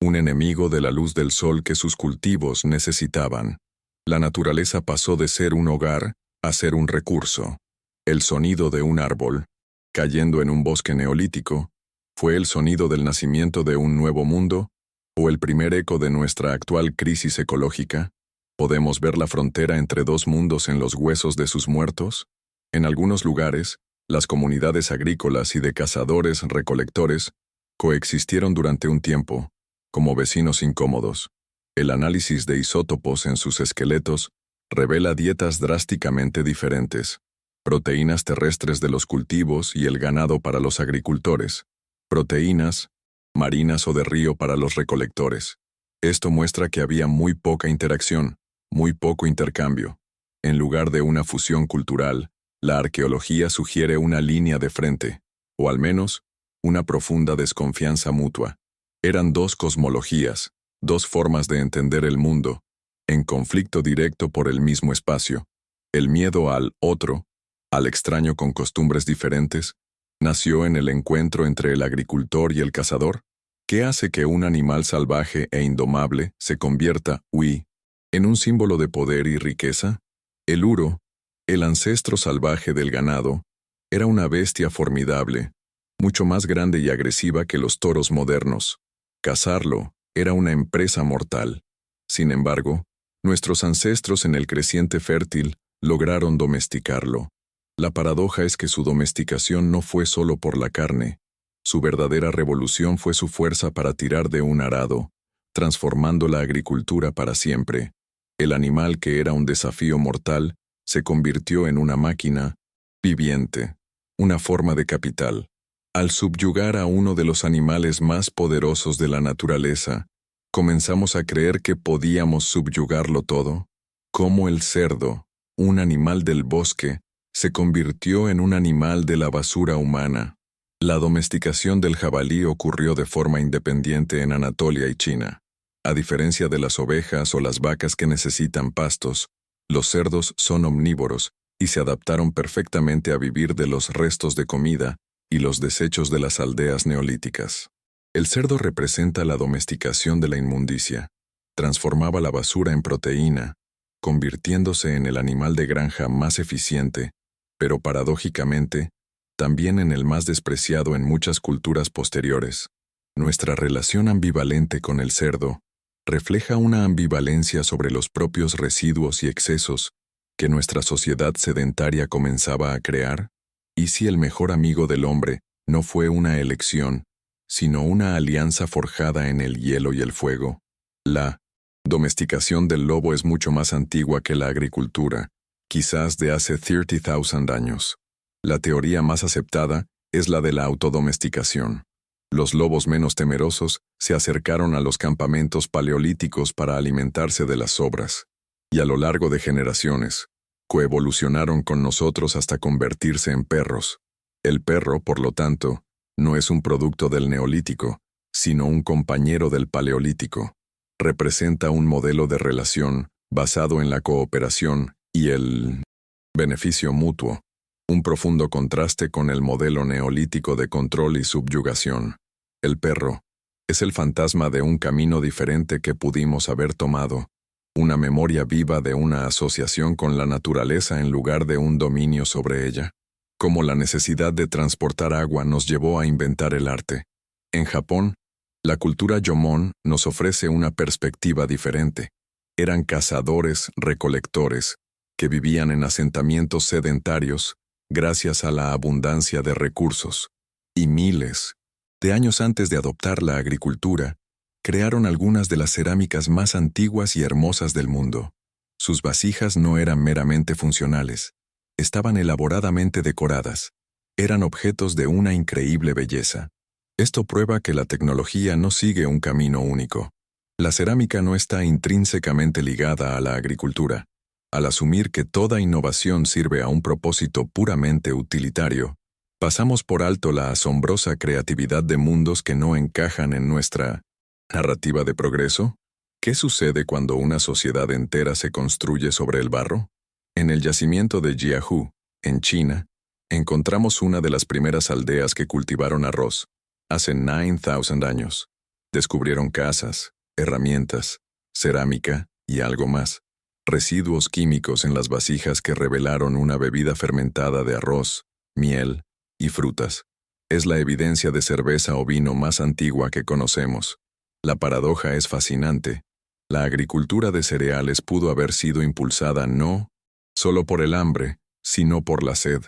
un enemigo de la luz del sol que sus cultivos necesitaban. La naturaleza pasó de ser un hogar a ser un recurso. El sonido de un árbol, cayendo en un bosque neolítico, ¿fue el sonido del nacimiento de un nuevo mundo o el primer eco de nuestra actual crisis ecológica? ¿Podemos ver la frontera entre dos mundos en los huesos de sus muertos? En algunos lugares, las comunidades agrícolas y de cazadores-recolectores coexistieron durante un tiempo, como vecinos incómodos. El análisis de isótopos en sus esqueletos revela dietas drásticamente diferentes, proteínas terrestres de los cultivos y el ganado para los agricultores, proteínas marinas o de río para los recolectores. Esto muestra que había muy poca interacción, muy poco intercambio. En lugar de una fusión cultural, la arqueología sugiere una línea de frente, o al menos, una profunda desconfianza mutua. Eran dos cosmologías, dos formas de entender el mundo, en conflicto directo por el mismo espacio. El miedo al otro, al extraño con costumbres diferentes, nació en el encuentro entre el agricultor y el cazador. ¿Qué hace que un animal salvaje e indomable se convierta, en un símbolo de poder y riqueza? El uro, el ancestro salvaje del ganado, era una bestia formidable, mucho más grande y agresiva que los toros modernos. Cazarlo era una empresa mortal. Sin embargo, nuestros ancestros en el creciente fértil lograron domesticarlo. La paradoja es que su domesticación no fue solo por la carne. Su verdadera revolución fue su fuerza para tirar de un arado, transformando la agricultura para siempre. El animal que era un desafío mortal se convirtió en una máquina viviente, una forma de capital. Al subyugar a uno de los animales más poderosos de la naturaleza, comenzamos a creer que podíamos subyugarlo todo. Como el cerdo, un animal del bosque, se convirtió en un animal de la basura humana. La domesticación del jabalí ocurrió de forma independiente en Anatolia y China. A diferencia de las ovejas o las vacas que necesitan pastos, los cerdos son omnívoros y se adaptaron perfectamente a vivir de los restos de comida y los desechos de las aldeas neolíticas. El cerdo representa la domesticación de la inmundicia. Transformaba la basura en proteína, convirtiéndose en el animal de granja más eficiente, pero paradójicamente, también en el más despreciado en muchas culturas posteriores. Nuestra relación ambivalente con el cerdo refleja una ambivalencia sobre los propios residuos y excesos que nuestra sociedad sedentaria comenzaba a crear. ¿Y si el mejor amigo del hombre no fue una elección, sino una alianza forjada en el hielo y el fuego? La domesticación del lobo es mucho más antigua que la agricultura, quizás de hace 30,000 años. La teoría más aceptada es la de la autodomesticación. Los lobos menos temerosos se acercaron a los campamentos paleolíticos para alimentarse de las sobras, y a lo largo de generaciones, coevolucionaron con nosotros hasta convertirse en perros. El perro, por lo tanto, no es un producto del Neolítico, sino un compañero del Paleolítico. Representa un modelo de relación basado en la cooperación y el beneficio mutuo, un profundo contraste con el modelo neolítico de control y subyugación. El perro es el fantasma de un camino diferente que pudimos haber tomado, una memoria viva de una asociación con la naturaleza en lugar de un dominio sobre ella. Como la necesidad de transportar agua nos llevó a inventar el arte. En Japón, la cultura Jomon nos ofrece una perspectiva diferente. Eran cazadores-recolectores que vivían en asentamientos sedentarios gracias a la abundancia de recursos. Y miles de años antes de adoptar la agricultura, crearon algunas de las cerámicas más antiguas y hermosas del mundo. Sus vasijas no eran meramente funcionales, estaban elaboradamente decoradas, eran objetos de una increíble belleza. Esto prueba que la tecnología no sigue un camino único. La cerámica no está intrínsecamente ligada a la agricultura. Al asumir que toda innovación sirve a un propósito puramente utilitario, pasamos por alto la asombrosa creatividad de mundos que no encajan en nuestra narrativa de progreso. ¿Qué sucede cuando una sociedad entera se construye sobre el barro? En el yacimiento de Jiahu, en China, encontramos una de las primeras aldeas que cultivaron arroz, hace 9,000 años. Descubrieron casas, herramientas, cerámica y algo más. Residuos químicos en las vasijas que revelaron una bebida fermentada de arroz, miel y frutas. Es la evidencia de cerveza o vino más antigua que conocemos. La paradoja es fascinante. La agricultura de cereales pudo haber sido impulsada no solo por el hambre, sino por la sed.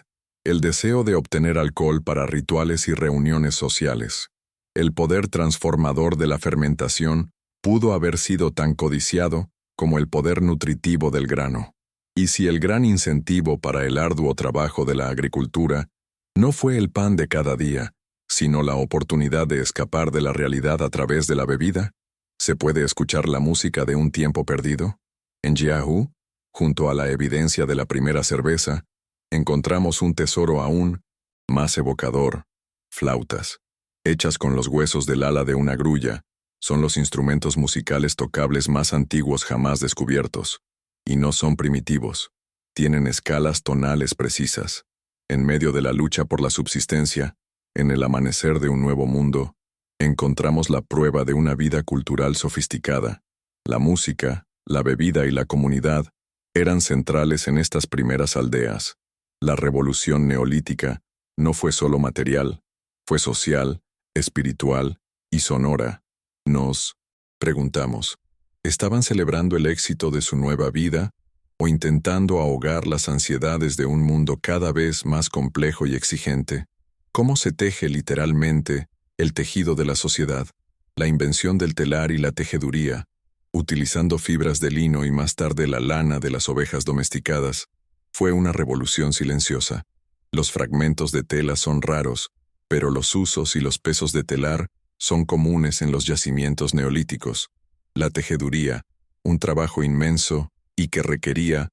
El deseo de obtener alcohol para rituales y reuniones sociales. El poder transformador de la fermentación pudo haber sido tan codiciado como el poder nutritivo del grano. Y si el gran incentivo para el arduo trabajo de la agricultura no fue el pan de cada día, sino la oportunidad de escapar de la realidad a través de la bebida, ¿se puede escuchar la música de un tiempo perdido? En Jiahu, junto a la evidencia de la primera cerveza, encontramos un tesoro aún más evocador: flautas. Hechas con los huesos del ala de una grulla, son los instrumentos musicales tocables más antiguos jamás descubiertos. Y no son primitivos. Tienen escalas tonales precisas. En medio de la lucha por la subsistencia, en el amanecer de un nuevo mundo, encontramos la prueba de una vida cultural sofisticada. La música, la bebida y la comunidad eran centrales en estas primeras aldeas. La revolución neolítica no fue solo material, fue social, espiritual y sonora. Nos preguntamos, ¿estaban celebrando el éxito de su nueva vida o intentando ahogar las ansiedades de un mundo cada vez más complejo y exigente? ¿Cómo se teje literalmente el tejido de la sociedad? La invención del telar y la tejeduría, utilizando fibras de lino y más tarde la lana de las ovejas domesticadas, fue una revolución silenciosa. Los fragmentos de tela son raros, pero los usos y los pesos de telar son comunes en los yacimientos neolíticos. La tejeduría, un trabajo inmenso y que requería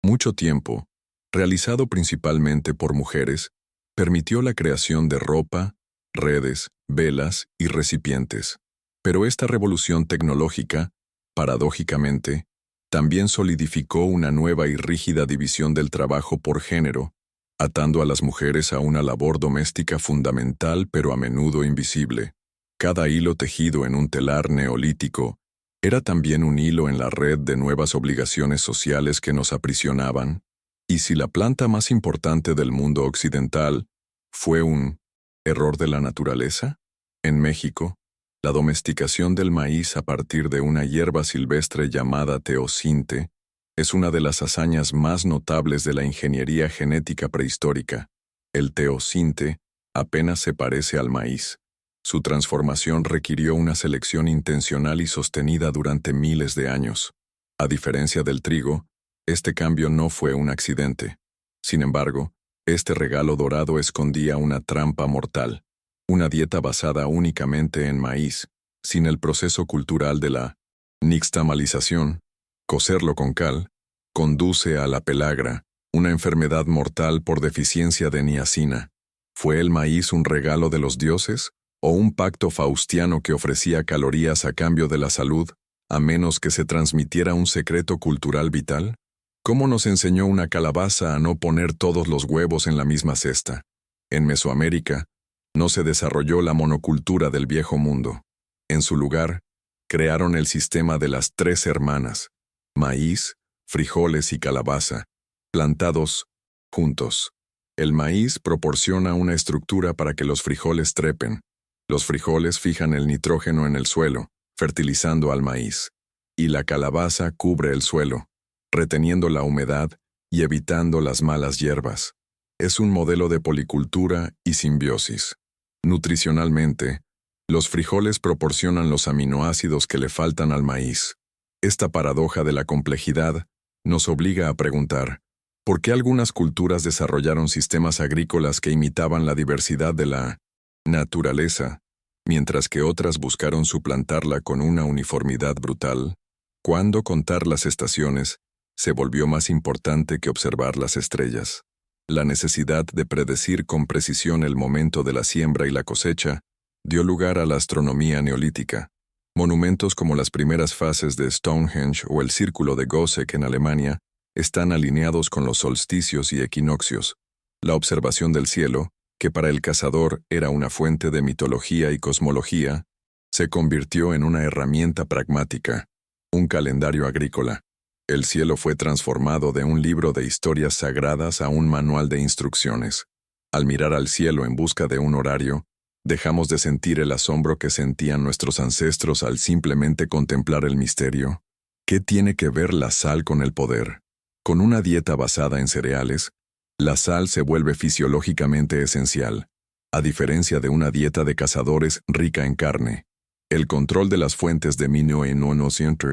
mucho tiempo, realizado principalmente por mujeres, permitió la creación de ropa, redes, velas y recipientes. Pero esta revolución tecnológica, paradójicamente, también solidificó una nueva y rígida división del trabajo por género, atando a las mujeres a una labor doméstica fundamental pero a menudo invisible. Cada hilo tejido en un telar neolítico era también un hilo en la red de nuevas obligaciones sociales que nos aprisionaban, y si la planta más importante del mundo occidental fue un error de la naturaleza, en México, la domesticación del maíz a partir de una hierba silvestre llamada teosinte es una de las hazañas más notables de la ingeniería genética prehistórica. El teosinte apenas se parece al maíz. Su transformación requirió una selección intencional y sostenida durante miles de años. A diferencia del trigo, este cambio no fue un accidente. Sin embargo, este regalo dorado escondía una trampa mortal, una dieta basada únicamente en maíz, sin el proceso cultural de la nixtamalización. Cocerlo con cal conduce a la pelagra, una enfermedad mortal por deficiencia de niacina. ¿Fue el maíz un regalo de los dioses o un pacto faustiano que ofrecía calorías a cambio de la salud, a menos que se transmitiera un secreto cultural vital? ¿Cómo nos enseñó una calabaza a no poner todos los huevos en la misma cesta? En Mesoamérica, no se desarrolló la monocultura del viejo mundo. En su lugar, crearon el sistema de las 3 hermanas, maíz, frijoles y calabaza, plantados juntos. El maíz proporciona una estructura para que los frijoles trepen. Los frijoles fijan el nitrógeno en el suelo, fertilizando al maíz, y la calabaza cubre el suelo, reteniendo la humedad y evitando las malas hierbas. Es un modelo de policultura y simbiosis. Nutricionalmente, los frijoles proporcionan los aminoácidos que le faltan al maíz. Esta paradoja de la complejidad nos obliga a preguntar, ¿por qué algunas culturas desarrollaron sistemas agrícolas que imitaban la diversidad de la naturaleza, mientras que otras buscaron suplantarla con una uniformidad brutal? ¿Cuándo contar las estaciones se volvió más importante que observar las estrellas? La necesidad de predecir con precisión el momento de la siembra y la cosecha dio lugar a la astronomía neolítica. Monumentos como las primeras fases de Stonehenge o el Círculo de Gözek en Alemania están alineados con los solsticios y equinoccios. La observación del cielo, que para el cazador era una fuente de mitología y cosmología, se convirtió en una herramienta pragmática, un calendario agrícola. El cielo fue transformado de un libro de historias sagradas a un manual de instrucciones. Al mirar al cielo en busca de un horario, dejamos de sentir el asombro que sentían nuestros ancestros al simplemente contemplar el misterio. ¿Qué tiene que ver la sal con el poder? Con una dieta basada en cereales, la sal se vuelve fisiológicamente esencial, a diferencia de una dieta de cazadores rica en carne. El control de las fuentes de aminoácidos,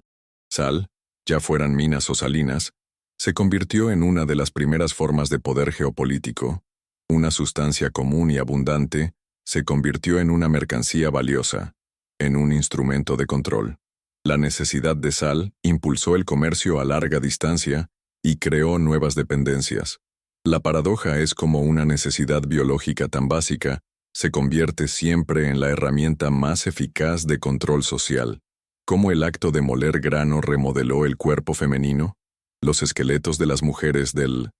sal, ya fueran minas o salinas, se convirtió en una de las primeras formas de poder geopolítico. Una sustancia común y abundante se convirtió en una mercancía valiosa, en un instrumento de control. La necesidad de sal impulsó el comercio a larga distancia y creó nuevas dependencias. La paradoja es como una necesidad biológica tan básica se convierte siempre en la herramienta más eficaz de control social. ¿Cómo el acto de moler grano remodeló el cuerpo femenino? Los esqueletos de las mujeres del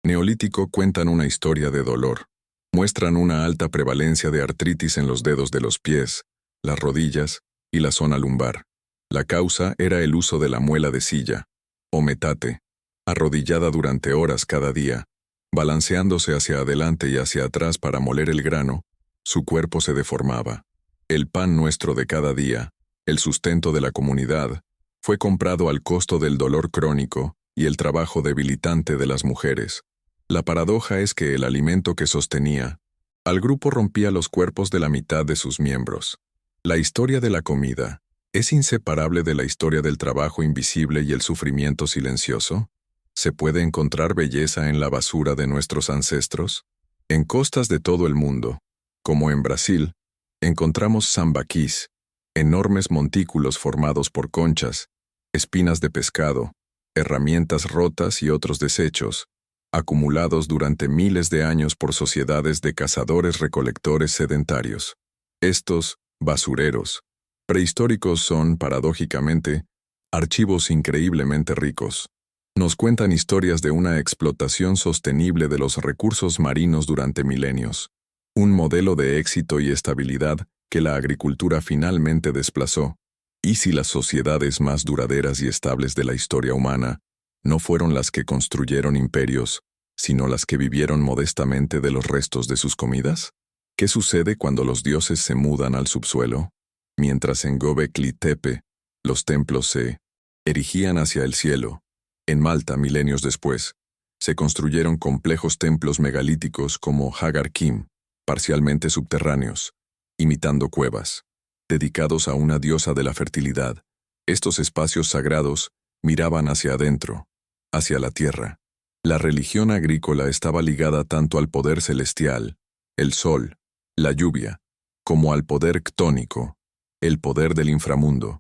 Neolítico cuentan una historia de dolor. Muestran una alta prevalencia de artritis en los dedos de los pies, las rodillas y la zona lumbar. La causa era el uso de la muela de silla, o metate, arrodillada durante horas cada día, balanceándose hacia adelante y hacia atrás para moler el grano. Su cuerpo se deformaba. El pan nuestro de cada día, el sustento de la comunidad, fue comprado al costo del dolor crónico y el trabajo debilitante de las mujeres. La paradoja es que el alimento que sostenía al grupo rompía los cuerpos de la mitad de sus miembros. La historia de la comida es inseparable de la historia del trabajo invisible y el sufrimiento silencioso. ¿Se puede encontrar belleza en la basura de nuestros ancestros? En costas de todo el mundo, como en Brasil, encontramos sambaquís, enormes montículos formados por conchas, espinas de pescado, herramientas rotas y otros desechos, acumulados durante miles de años por sociedades de cazadores-recolectores sedentarios. Estos basureros prehistóricos son, paradójicamente, archivos increíblemente ricos. Nos cuentan historias de una explotación sostenible de los recursos marinos durante milenios, un modelo de éxito y estabilidad que la agricultura finalmente desplazó. ¿Y si las sociedades más duraderas y estables de la historia humana no fueron las que construyeron imperios, sino las que vivieron modestamente de los restos de sus comidas? ¿Qué sucede cuando los dioses se mudan al subsuelo? Mientras en Göbekli Tepe los templos se erigían hacia el cielo, en Malta, milenios después, se construyeron complejos templos megalíticos como Hagar Kim, parcialmente subterráneos, imitando cuevas, dedicados a una diosa de la fertilidad. Estos espacios sagrados miraban hacia adentro, hacia la tierra. La religión agrícola estaba ligada tanto al poder celestial, el sol, la lluvia, como al poder ctónico, el poder del inframundo,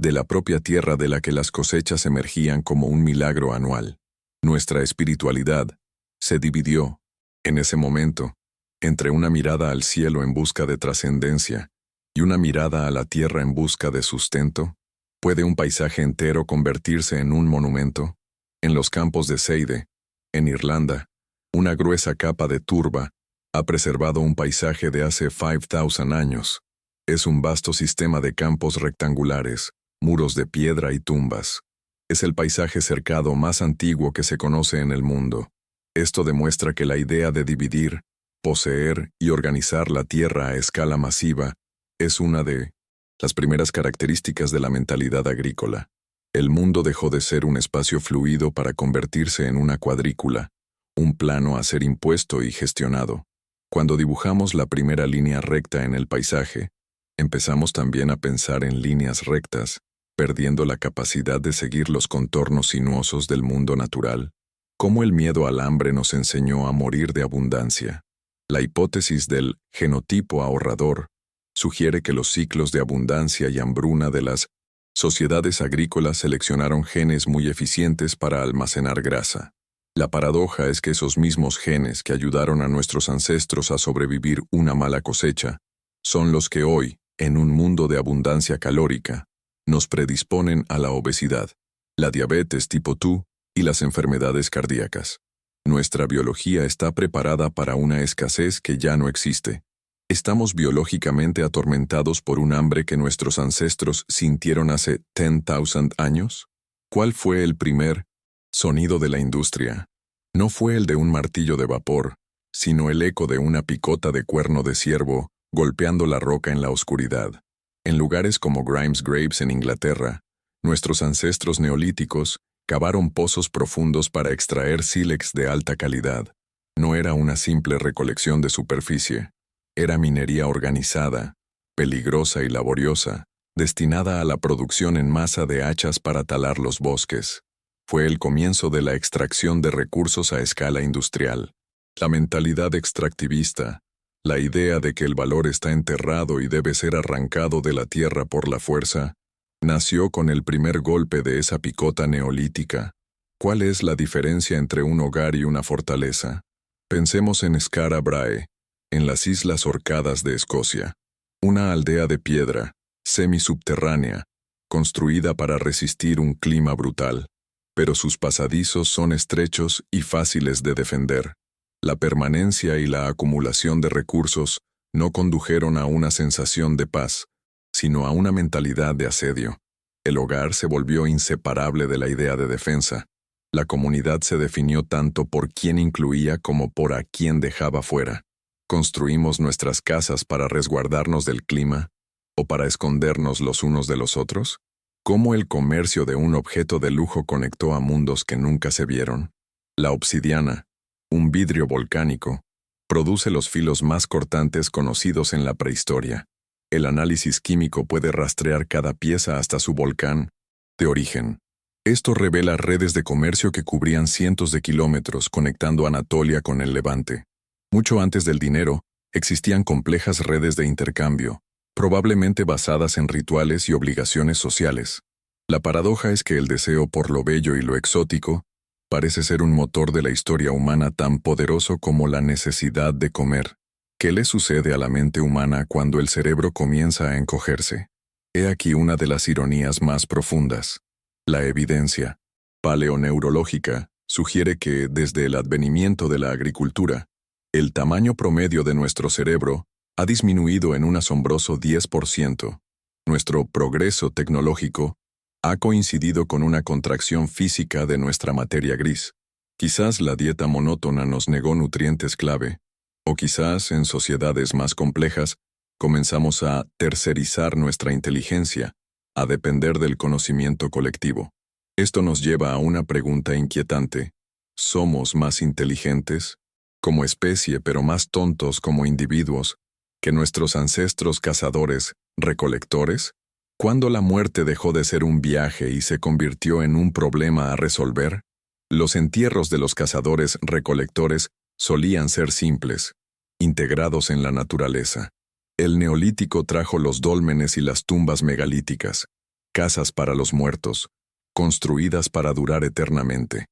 de la propia tierra de la que las cosechas emergían como un milagro anual. Nuestra espiritualidad se dividió, en ese momento, entre una mirada al cielo en busca de trascendencia y una mirada a la tierra en busca de sustento. ¿Puede un paisaje entero convertirse en un monumento? En los campos de Seide, en Irlanda, una gruesa capa de turba ha preservado un paisaje de hace 5,000 años. Es un vasto sistema de campos rectangulares, muros de piedra y tumbas. Es el paisaje cercado más antiguo que se conoce en el mundo. Esto demuestra que la idea de dividir, poseer y organizar la tierra a escala masiva es una de las primeras características de la mentalidad agrícola. El mundo dejó de ser un espacio fluido para convertirse en una cuadrícula, un plano a ser impuesto y gestionado. Cuando dibujamos la primera línea recta en el paisaje, empezamos también a pensar en líneas rectas, perdiendo la capacidad de seguir los contornos sinuosos del mundo natural. Cómo el miedo al hambre nos enseñó a morir de abundancia. La hipótesis del genotipo ahorrador sugiere que los ciclos de abundancia y hambruna de las sociedades agrícolas seleccionaron genes muy eficientes para almacenar grasa. La paradoja es que esos mismos genes que ayudaron a nuestros ancestros a sobrevivir una mala cosecha son los que hoy, en un mundo de abundancia calórica, nos predisponen a la obesidad, la diabetes tipo 2 y las enfermedades cardíacas. Nuestra biología está preparada para una escasez que ya no existe. Estamos biológicamente atormentados por un hambre que nuestros ancestros sintieron hace 10,000 años. ¿Cuál fue el primer sonido de la industria? No fue el de un martillo de vapor, sino el eco de una picota de cuerno de ciervo golpeando la roca en la oscuridad. En lugares como Grimes Graves en Inglaterra, nuestros ancestros neolíticos cavaron pozos profundos para extraer sílex de alta calidad. No era una simple recolección de superficie. Era minería organizada, peligrosa y laboriosa, destinada a la producción en masa de hachas para talar los bosques. Fue el comienzo de la extracción de recursos a escala industrial. La mentalidad extractivista, la idea de que el valor está enterrado y debe ser arrancado de la tierra por la fuerza, nació con el primer golpe de esa picota neolítica. ¿Cuál es la diferencia entre un hogar y una fortaleza? Pensemos en Skara Brae, en las Islas Orcadas de Escocia, una aldea de piedra, semisubterránea, construida para resistir un clima brutal, pero sus pasadizos son estrechos y fáciles de defender. La permanencia y la acumulación de recursos no condujeron a una sensación de paz, sino a una mentalidad de asedio. El hogar se volvió inseparable de la idea de defensa. La comunidad se definió tanto por quién incluía como por a quién dejaba fuera. ¿Construimos nuestras casas para resguardarnos del clima o para escondernos los unos de los otros? ¿Cómo el comercio de un objeto de lujo conectó a mundos que nunca se vieron? La obsidiana, un vidrio volcánico, produce los filos más cortantes conocidos en la prehistoria. El análisis químico puede rastrear cada pieza hasta su volcán de origen. Esto revela redes de comercio que cubrían cientos de kilómetros conectando Anatolia con el Levante. Mucho antes del dinero, existían complejas redes de intercambio, probablemente basadas en rituales y obligaciones sociales. La paradoja es que el deseo por lo bello y lo exótico Parece ser un motor de la historia humana tan poderoso como la necesidad de comer. ¿Qué le sucede a la mente humana cuando el cerebro comienza a encogerse? He aquí una de las ironías más profundas. La evidencia paleoneurológica sugiere que, desde el advenimiento de la agricultura, el tamaño promedio de nuestro cerebro ha disminuido en un asombroso 10%. Nuestro progreso tecnológico ha coincidido con una contracción física de nuestra materia gris. Quizás la dieta monótona nos negó nutrientes clave, o quizás, en sociedades más complejas, comenzamos a tercerizar nuestra inteligencia, a depender del conocimiento colectivo. Esto nos lleva a una pregunta inquietante. ¿Somos más inteligentes, como especie, pero más tontos como individuos, que nuestros ancestros cazadores-recolectores? ¿Cuándo la muerte dejó de ser un viaje y se convirtió en un problema a resolver? Los entierros de los cazadores-recolectores solían ser simples, integrados en la naturaleza. El Neolítico trajo los dólmenes y las tumbas megalíticas, casas para los muertos, construidas para durar eternamente.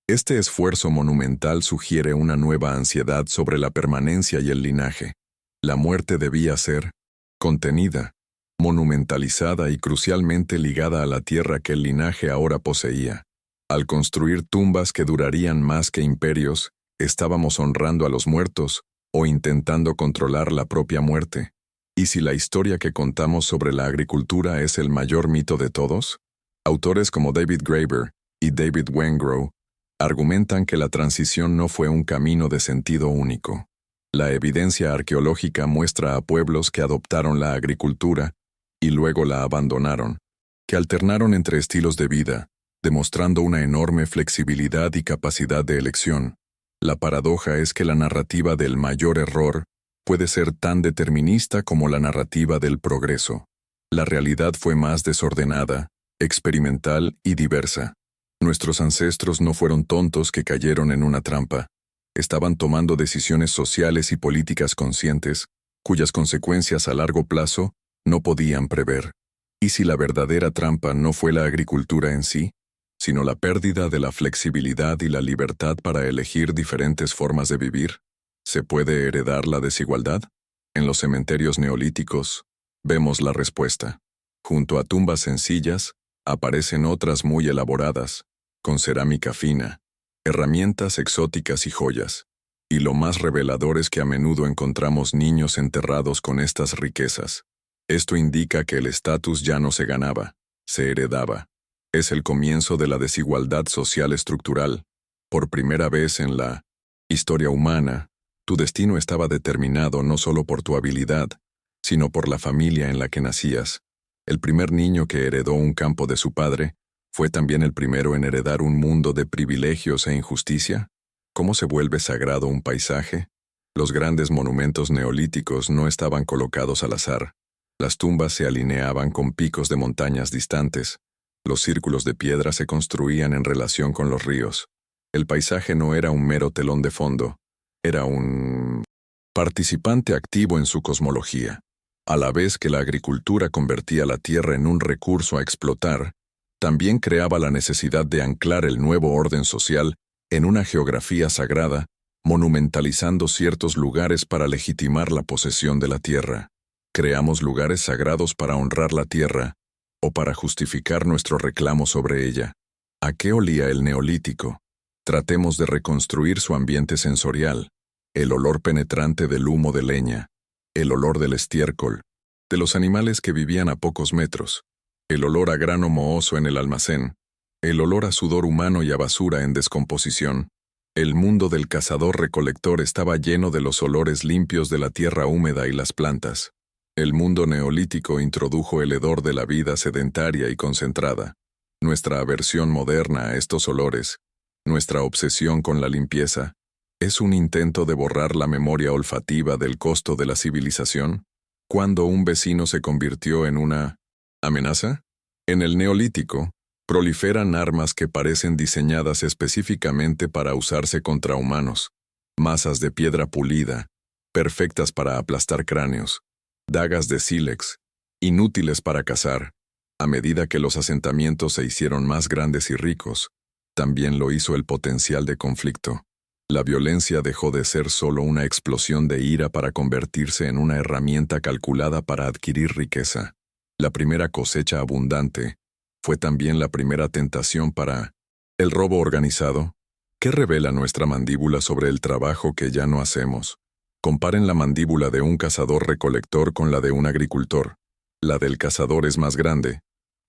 Este esfuerzo monumental sugiere una nueva ansiedad sobre la permanencia y el linaje. La muerte debía ser contenida, monumentalizada y crucialmente ligada a la tierra que el linaje ahora poseía. Al construir tumbas que durarían más que imperios, estábamos honrando a los muertos o intentando controlar la propia muerte. ¿Y si la historia que contamos sobre la agricultura es el mayor mito de todos? Autores como David Graeber y David Wengrow argumentan que la transición no fue un camino de sentido único. La evidencia arqueológica muestra a pueblos que adoptaron la agricultura y luego la abandonaron, que alternaron entre estilos de vida, demostrando una enorme flexibilidad y capacidad de elección. La paradoja es que la narrativa del mayor error puede ser tan determinista como la narrativa del progreso. La realidad fue más desordenada, experimental y diversa. Nuestros ancestros no fueron tontos que cayeron en una trampa. Estaban tomando decisiones sociales y políticas conscientes, cuyas consecuencias a largo plazo no podían prever. ¿Y si la verdadera trampa no fue la agricultura en sí, sino la pérdida de la flexibilidad y la libertad para elegir diferentes formas de vivir? ¿Se puede heredar la desigualdad? En los cementerios neolíticos, vemos la respuesta. Junto a tumbas sencillas, aparecen otras muy elaboradas, con cerámica fina, herramientas exóticas y joyas. Y lo más revelador es que a menudo encontramos niños enterrados con estas riquezas. Esto indica que el estatus ya no se ganaba, se heredaba. Es el comienzo de la desigualdad social estructural. Por primera vez en la historia humana, tu destino estaba determinado no solo por tu habilidad, sino por la familia en la que nacías. El primer niño que heredó un campo de su padre fue también el primero en heredar un mundo de privilegios e injusticia. ¿Cómo se vuelve sagrado un paisaje? Los grandes monumentos neolíticos no estaban colocados al azar. Las tumbas se alineaban con picos de montañas distantes. Los círculos de piedra se construían en relación con los ríos. El paisaje no era un mero telón de fondo, era un participante activo en su cosmología. A la vez que la agricultura convertía la tierra en un recurso a explotar, también creaba la necesidad de anclar el nuevo orden social en una geografía sagrada, monumentalizando ciertos lugares para legitimar la posesión de la tierra. Creamos lugares sagrados para honrar la tierra, o para justificar nuestro reclamo sobre ella. ¿A qué olía el neolítico? Tratemos de reconstruir su ambiente sensorial, el olor penetrante del humo de leña, el olor del estiércol, de los animales que vivían a pocos metros, el olor a grano mohoso en el almacén, el olor a sudor humano y a basura en descomposición. El mundo del cazador-recolector estaba lleno de los olores limpios de la tierra húmeda y las plantas. El mundo neolítico introdujo el hedor de la vida sedentaria y concentrada. Nuestra aversión moderna a estos olores, nuestra obsesión con la limpieza, ¿es un intento de borrar la memoria olfativa del costo de la civilización? ¿Cuándo un vecino se convirtió en una amenaza? En el Neolítico, proliferan armas que parecen diseñadas específicamente para usarse contra humanos. Masas de piedra pulida, perfectas para aplastar cráneos. Dagas de sílex, inútiles para cazar. A medida que los asentamientos se hicieron más grandes y ricos, también lo hizo el potencial de conflicto. La violencia dejó de ser solo una explosión de ira para convertirse en una herramienta calculada para adquirir riqueza. La primera cosecha abundante fue también la primera tentación para el robo organizado. ¿Qué revela nuestra mandíbula sobre el trabajo que ya no hacemos? Comparen la mandíbula de un cazador-recolector con la de un agricultor. La del cazador es más grande,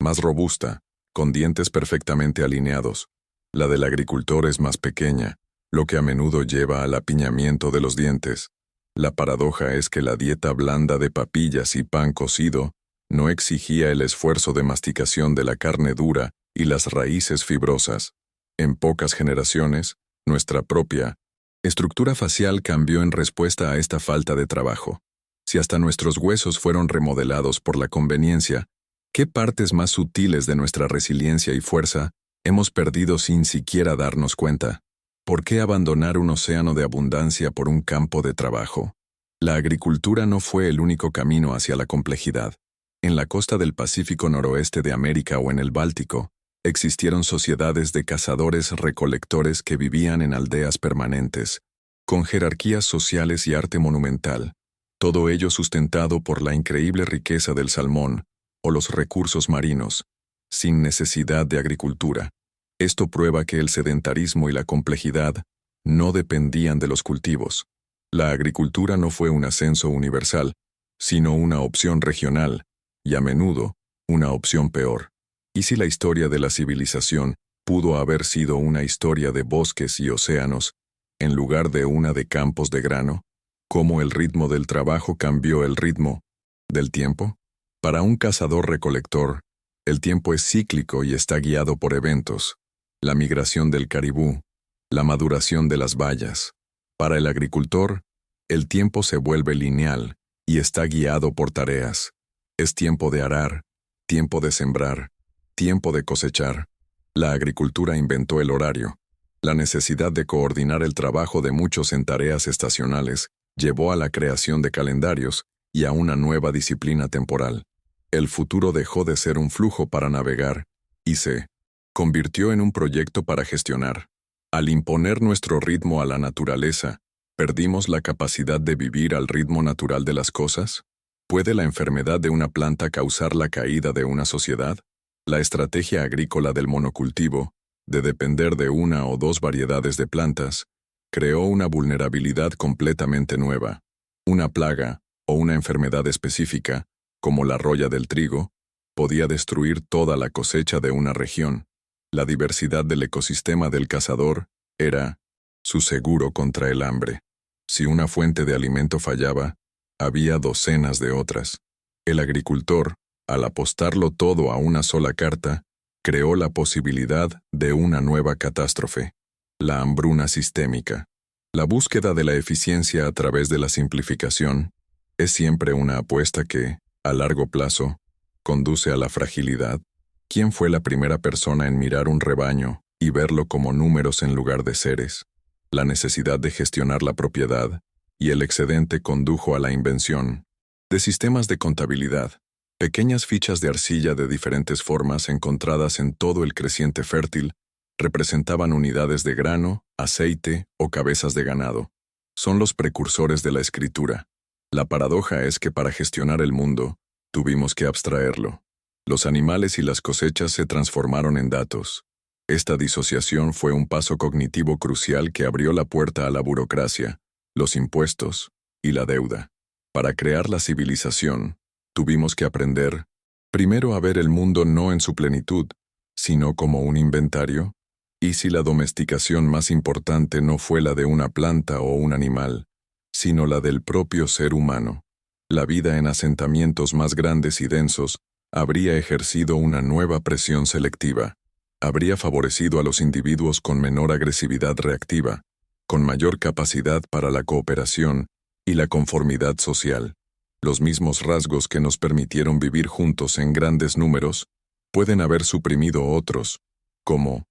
más robusta, con dientes perfectamente alineados. La del agricultor es más pequeña, lo que a menudo lleva al apiñamiento de los dientes. La paradoja es que la dieta blanda de papillas y pan cocido no exigía el esfuerzo de masticación de la carne dura y las raíces fibrosas. En pocas generaciones, nuestra propia estructura facial cambió en respuesta a esta falta de trabajo. Si hasta nuestros huesos fueron remodelados por la conveniencia, ¿qué partes más sutiles de nuestra resiliencia y fuerza hemos perdido sin siquiera darnos cuenta? ¿Por qué abandonar un océano de abundancia por un campo de trabajo? La agricultura no fue el único camino hacia la complejidad. En la costa del Pacífico noroeste de América o en el Báltico, existieron sociedades de cazadores-recolectores que vivían en aldeas permanentes, con jerarquías sociales y arte monumental, todo ello sustentado por la increíble riqueza del salmón o los recursos marinos, sin necesidad de agricultura. Esto prueba que el sedentarismo y la complejidad no dependían de los cultivos. La agricultura no fue un ascenso universal, sino una opción regional, y a menudo, una opción peor. ¿Y si la historia de la civilización pudo haber sido una historia de bosques y océanos, en lugar de una de campos de grano? ¿Cómo el ritmo del trabajo cambió el ritmo del tiempo? Para un cazador-recolector, el tiempo es cíclico y está guiado por eventos. La migración del caribú, la maduración de las bayas. Para el agricultor, el tiempo se vuelve lineal y está guiado por tareas. Es tiempo de arar, tiempo de sembrar, tiempo de cosechar. La agricultura inventó el horario. La necesidad de coordinar el trabajo de muchos en tareas estacionales llevó a la creación de calendarios y a una nueva disciplina temporal. El futuro dejó de ser un flujo para navegar y se convirtió en un proyecto para gestionar. Al imponer nuestro ritmo a la naturaleza, ¿perdimos la capacidad de vivir al ritmo natural de las cosas? ¿Puede la enfermedad de una planta causar la caída de una sociedad? La estrategia agrícola del monocultivo, de depender de una o dos variedades de plantas, creó una vulnerabilidad completamente nueva. Una plaga o una enfermedad específica, como la roya del trigo, podía destruir toda la cosecha de una región. La diversidad del ecosistema del cazador era su seguro contra el hambre. Si una fuente de alimento fallaba, había docenas de otras. El agricultor, al apostarlo todo a una sola carta, creó la posibilidad de una nueva catástrofe, la hambruna sistémica. La búsqueda de la eficiencia a través de la simplificación es siempre una apuesta que, a largo plazo, conduce a la fragilidad. ¿Quién fue la primera persona en mirar un rebaño y verlo como números en lugar de seres? La necesidad de gestionar la propiedad y el excedente condujo a la invención de sistemas de contabilidad, pequeñas fichas de arcilla de diferentes formas encontradas en todo el creciente fértil, representaban unidades de grano, aceite o cabezas de ganado. Son los precursores de la escritura. La paradoja es que para gestionar el mundo, tuvimos que abstraerlo. Los animales y las cosechas se transformaron en datos. Esta disociación fue un paso cognitivo crucial que abrió la puerta a la burocracia, los impuestos y la deuda. Para crear la civilización, tuvimos que aprender, primero a ver el mundo no en su plenitud, sino como un inventario. ¿Y si la domesticación más importante no fue la de una planta o un animal, sino la del propio ser humano? La vida en asentamientos más grandes y densos habría ejercido una nueva presión selectiva. Habría favorecido a los individuos con menor agresividad reactiva, con mayor capacidad para la cooperación y la conformidad social. Los mismos rasgos que nos permitieron vivir juntos en grandes números pueden haber suprimido otros, como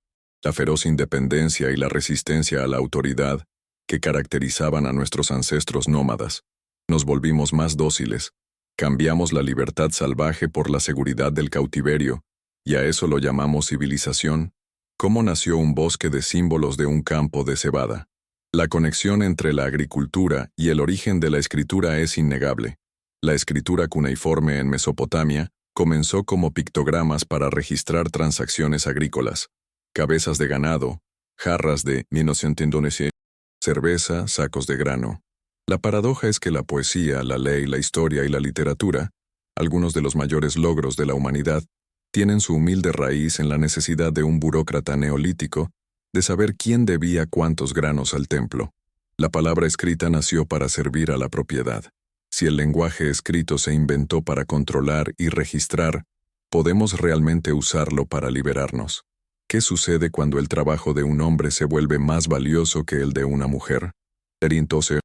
la feroz independencia y la resistencia a la autoridad que caracterizaban a nuestros ancestros nómadas. Nos volvimos más dóciles, cambiamos la libertad salvaje por la seguridad del cautiverio, y a eso lo llamamos civilización. ¿Cómo nació un bosque de símbolos de un campo de cebada? La conexión entre la agricultura y el origen de la escritura es innegable. La escritura cuneiforme en Mesopotamia comenzó como pictogramas para registrar transacciones agrícolas, cabezas de ganado, jarras de Indonesia, cerveza, sacos de grano. La paradoja es que la poesía, la ley, la historia y la literatura, algunos de los mayores logros de la humanidad, tienen su humilde raíz en la necesidad de un burócrata neolítico de saber quién debía cuántos granos al templo. La palabra escrita nació para servir a la propiedad. Si el lenguaje escrito se inventó para controlar y registrar, ¿podemos realmente usarlo para liberarnos? ¿Qué sucede cuando el trabajo de un hombre se vuelve más valioso que el de una mujer? Entonces,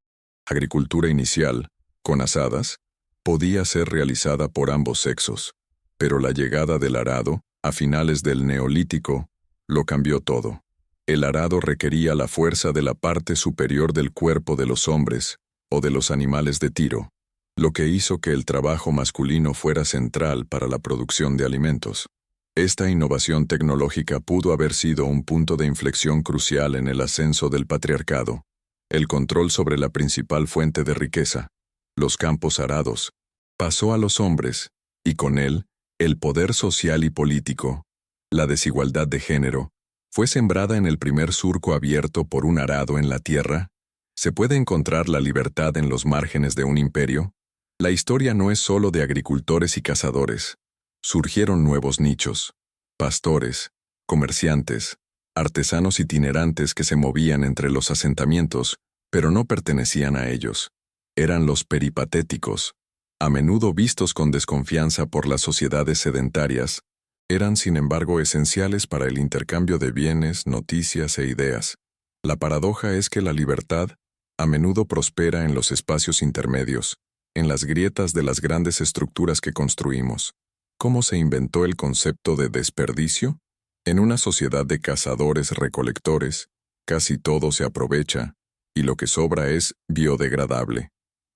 agricultura inicial, con azadas, podía ser realizada por ambos sexos, pero la llegada del arado, a finales del Neolítico, lo cambió todo. El arado requería la fuerza de la parte superior del cuerpo de los hombres o de los animales de tiro, lo que hizo que el trabajo masculino fuera central para la producción de alimentos. Esta innovación tecnológica pudo haber sido un punto de inflexión crucial en el ascenso del patriarcado. El control sobre la principal fuente de riqueza, los campos arados, pasó a los hombres, y con él, el poder social y político. La desigualdad de género fue sembrada en el primer surco abierto por un arado en la tierra. ¿Se puede encontrar la libertad en los márgenes de un imperio? La historia no es solo de agricultores y cazadores. Surgieron nuevos nichos, pastores, comerciantes, artesanos itinerantes que se movían entre los asentamientos, pero no pertenecían a ellos. Eran los peripatéticos, a menudo vistos con desconfianza por las sociedades sedentarias, eran sin embargo esenciales para el intercambio de bienes, noticias e ideas. La paradoja es que la libertad a menudo prospera en los espacios intermedios, en las grietas de las grandes estructuras que construimos. ¿Cómo se inventó el concepto de desperdicio? En una sociedad de cazadores-recolectores, casi todo se aprovecha, y lo que sobra es biodegradable.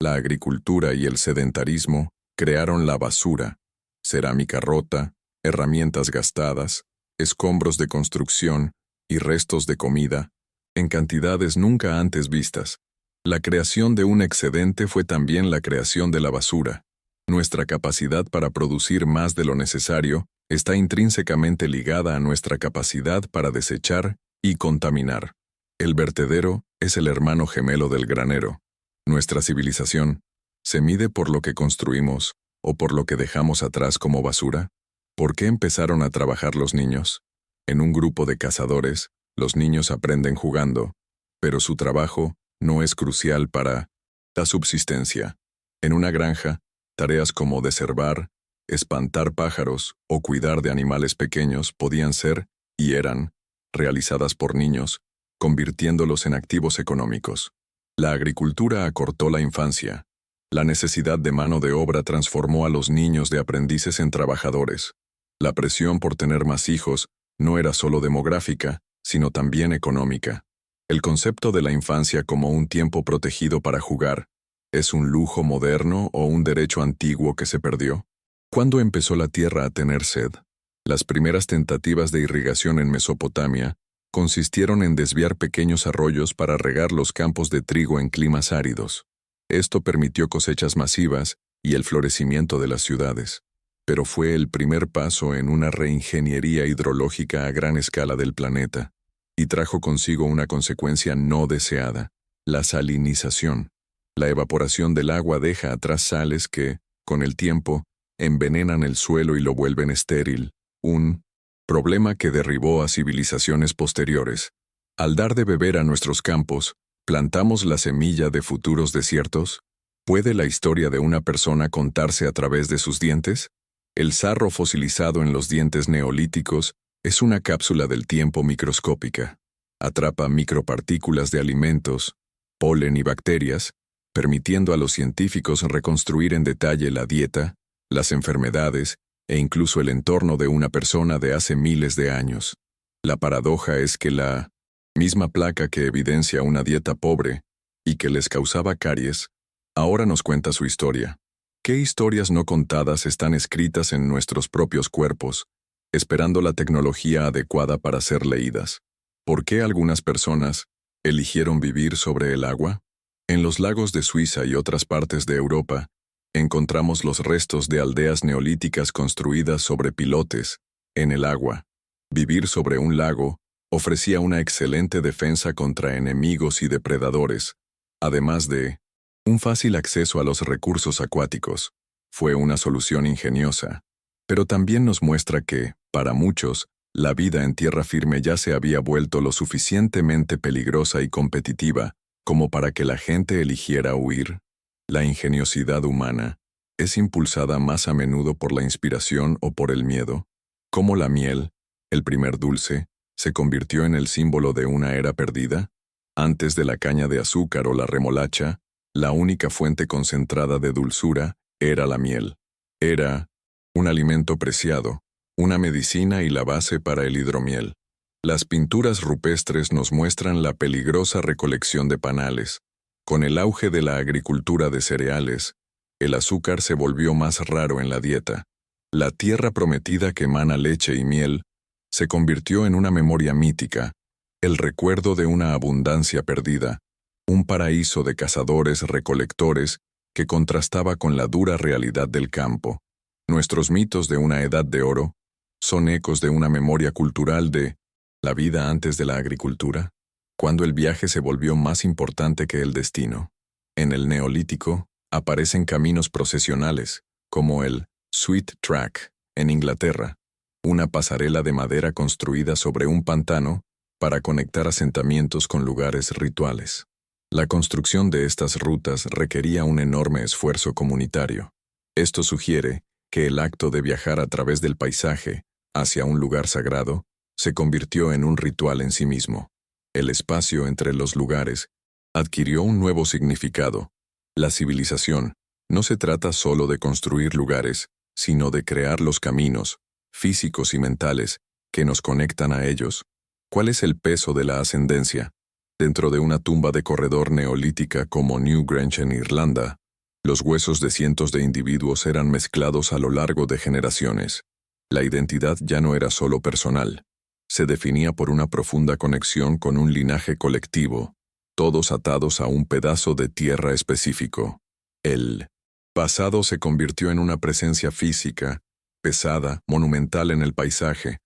La agricultura y el sedentarismo crearon la basura, cerámica rota, herramientas gastadas, escombros de construcción y restos de comida, en cantidades nunca antes vistas. La creación de un excedente fue también la creación de la basura. Nuestra capacidad para producir más de lo necesario está intrínsecamente ligada a nuestra capacidad para desechar y contaminar. El vertedero es el hermano gemelo del granero. Nuestra civilización se mide por lo que construimos o por lo que dejamos atrás como basura. ¿Por qué empezaron a trabajar los niños? En un grupo de cazadores, los niños aprenden jugando, pero su trabajo no es crucial para la subsistencia. En una granja, tareas como desherbar, espantar pájaros o cuidar de animales pequeños podían ser, y eran, realizadas por niños, convirtiéndolos en activos económicos. La agricultura acortó la infancia. La necesidad de mano de obra transformó a los niños de aprendices en trabajadores. La presión por tener más hijos no era solo demográfica, sino también económica. El concepto de la infancia como un tiempo protegido para jugar, ¿es un lujo moderno o un derecho antiguo que se perdió? ¿Cuándo empezó la tierra a tener sed? Las primeras tentativas de irrigación en Mesopotamia consistieron en desviar pequeños arroyos para regar los campos de trigo en climas áridos. Esto permitió cosechas masivas y el florecimiento de las ciudades. Pero fue el primer paso en una reingeniería hidrológica a gran escala del planeta, y trajo consigo una consecuencia no deseada, la salinización. La evaporación del agua deja atrás sales que, con el tiempo, envenenan el suelo y lo vuelven estéril, un problema que derribó a civilizaciones posteriores. Al dar de beber a nuestros campos, ¿plantamos la semilla de futuros desiertos? ¿Puede la historia de una persona contarse a través de sus dientes? El sarro fosilizado en los dientes neolíticos es una cápsula del tiempo microscópica. Atrapa micropartículas de alimentos, polen y bacterias, permitiendo a los científicos reconstruir en detalle la dieta, las enfermedades e incluso el entorno de una persona de hace miles de años. La paradoja es que la misma placa que evidencia una dieta pobre y que les causaba caries, ahora nos cuenta su historia. ¿Qué historias no contadas están escritas en nuestros propios cuerpos, esperando la tecnología adecuada para ser leídas. ¿Por qué algunas personas eligieron vivir sobre el agua? En los lagos de Suiza y otras partes de Europa, encontramos los restos de aldeas neolíticas construidas sobre pilotes, en el agua. Vivir sobre un lago ofrecía una excelente defensa contra enemigos y depredadores, además de un fácil acceso a los recursos acuáticos. Fue una solución ingeniosa, pero también nos muestra que, para muchos, la vida en tierra firme ya se había vuelto lo suficientemente peligrosa y competitiva como para que la gente eligiera huir. La ingeniosidad humana es impulsada más a menudo por la inspiración o por el miedo. Como la miel, el primer dulce, se convirtió en el símbolo de una era perdida. Antes de la caña de azúcar o la remolacha, la única fuente concentrada de dulzura era la miel. Era un alimento preciado, una medicina y la base para el hidromiel. Las pinturas rupestres nos muestran la peligrosa recolección de panales. Con el auge de la agricultura de cereales, el azúcar se volvió más raro en la dieta. La tierra prometida que emana leche y miel se convirtió en una memoria mítica, el recuerdo de una abundancia perdida, un paraíso de cazadores-recolectores que contrastaba con la dura realidad del campo. Nuestros mitos de una edad de oro son ecos de una memoria cultural de la vida antes de la agricultura, cuando el viaje se volvió más importante que el destino. En el Neolítico aparecen caminos procesionales, como el Sweet Track, en Inglaterra, una pasarela de madera construida sobre un pantano para conectar asentamientos con lugares rituales. La construcción de estas rutas requería un enorme esfuerzo comunitario. Esto sugiere que el acto de viajar a través del paisaje hacia un lugar sagrado se convirtió en un ritual en sí mismo. El espacio entre los lugares adquirió un nuevo significado. La civilización no se trata solo de construir lugares, sino de crear los caminos, físicos y mentales, que nos conectan a ellos. ¿Cuál es el peso de la ascendencia? Dentro de una tumba de corredor neolítica como Newgrange en Irlanda, los huesos de cientos de individuos eran mezclados a lo largo de generaciones. La identidad ya no era solo personal. Se definía por una profunda conexión con un linaje colectivo, todos atados a un pedazo de tierra específico. El pasado se convirtió en una presencia física, pesada, monumental en el paisaje.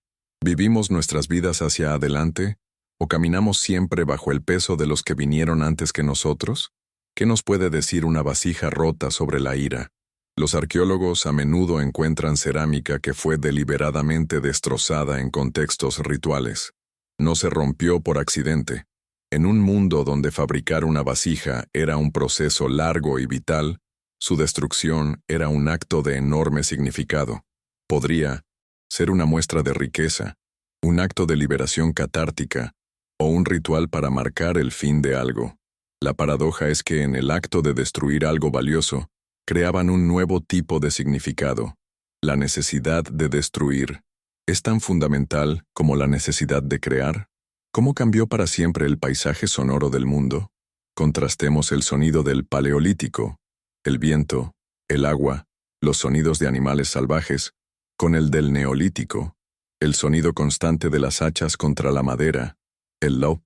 ¿Vivimos nuestras vidas hacia adelante o caminamos siempre bajo el peso de los que vinieron antes que nosotros? ¿Qué nos puede decir una vasija rota sobre la ira? Los arqueólogos a menudo encuentran cerámica que fue deliberadamente destrozada en contextos rituales. No se rompió por accidente. En un mundo donde fabricar una vasija era un proceso largo y vital, su destrucción era un acto de enorme significado. Podría ser una muestra de riqueza, un acto de liberación catártica o un ritual para marcar el fin de algo. La paradoja es que en el acto de destruir algo valioso, creaban un nuevo tipo de significado. La necesidad de destruir es tan fundamental como la necesidad de crear. ¿Cómo cambió para siempre el paisaje sonoro del mundo? Contrastemos el sonido del Paleolítico, el viento, el agua, los sonidos de animales salvajes, con el del Neolítico, el sonido constante de las hachas contra la madera, el lop,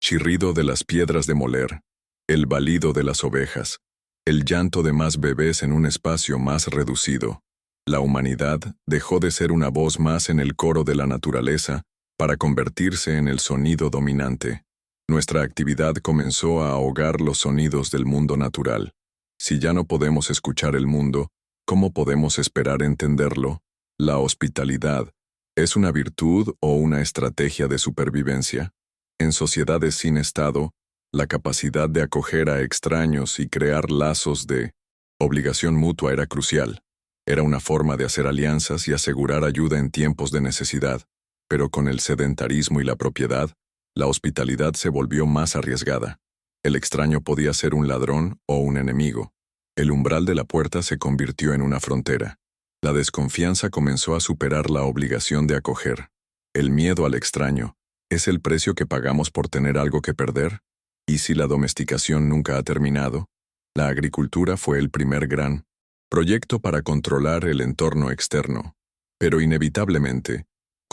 chirrido de las piedras de moler, el balido de las ovejas, el llanto de más bebés en un espacio más reducido. La humanidad dejó de ser una voz más en el coro de la naturaleza para convertirse en el sonido dominante. Nuestra actividad comenzó a ahogar los sonidos del mundo natural. Si ya no podemos escuchar el mundo, ¿cómo podemos esperar entenderlo? La hospitalidad, ¿es una virtud o una estrategia de supervivencia? En sociedades sin Estado, la capacidad de acoger a extraños y crear lazos de obligación mutua era crucial. Era una forma de hacer alianzas y asegurar ayuda en tiempos de necesidad, pero con el sedentarismo y la propiedad, la hospitalidad se volvió más arriesgada. El extraño podía ser un ladrón o un enemigo. El umbral de la puerta se convirtió en una frontera. La desconfianza comenzó a superar la obligación de acoger. El miedo al extraño, ¿es el precio que pagamos por tener algo que perder? ¿Y si la domesticación nunca ha terminado? La agricultura fue el primer gran proyecto para controlar el entorno externo, pero inevitablemente,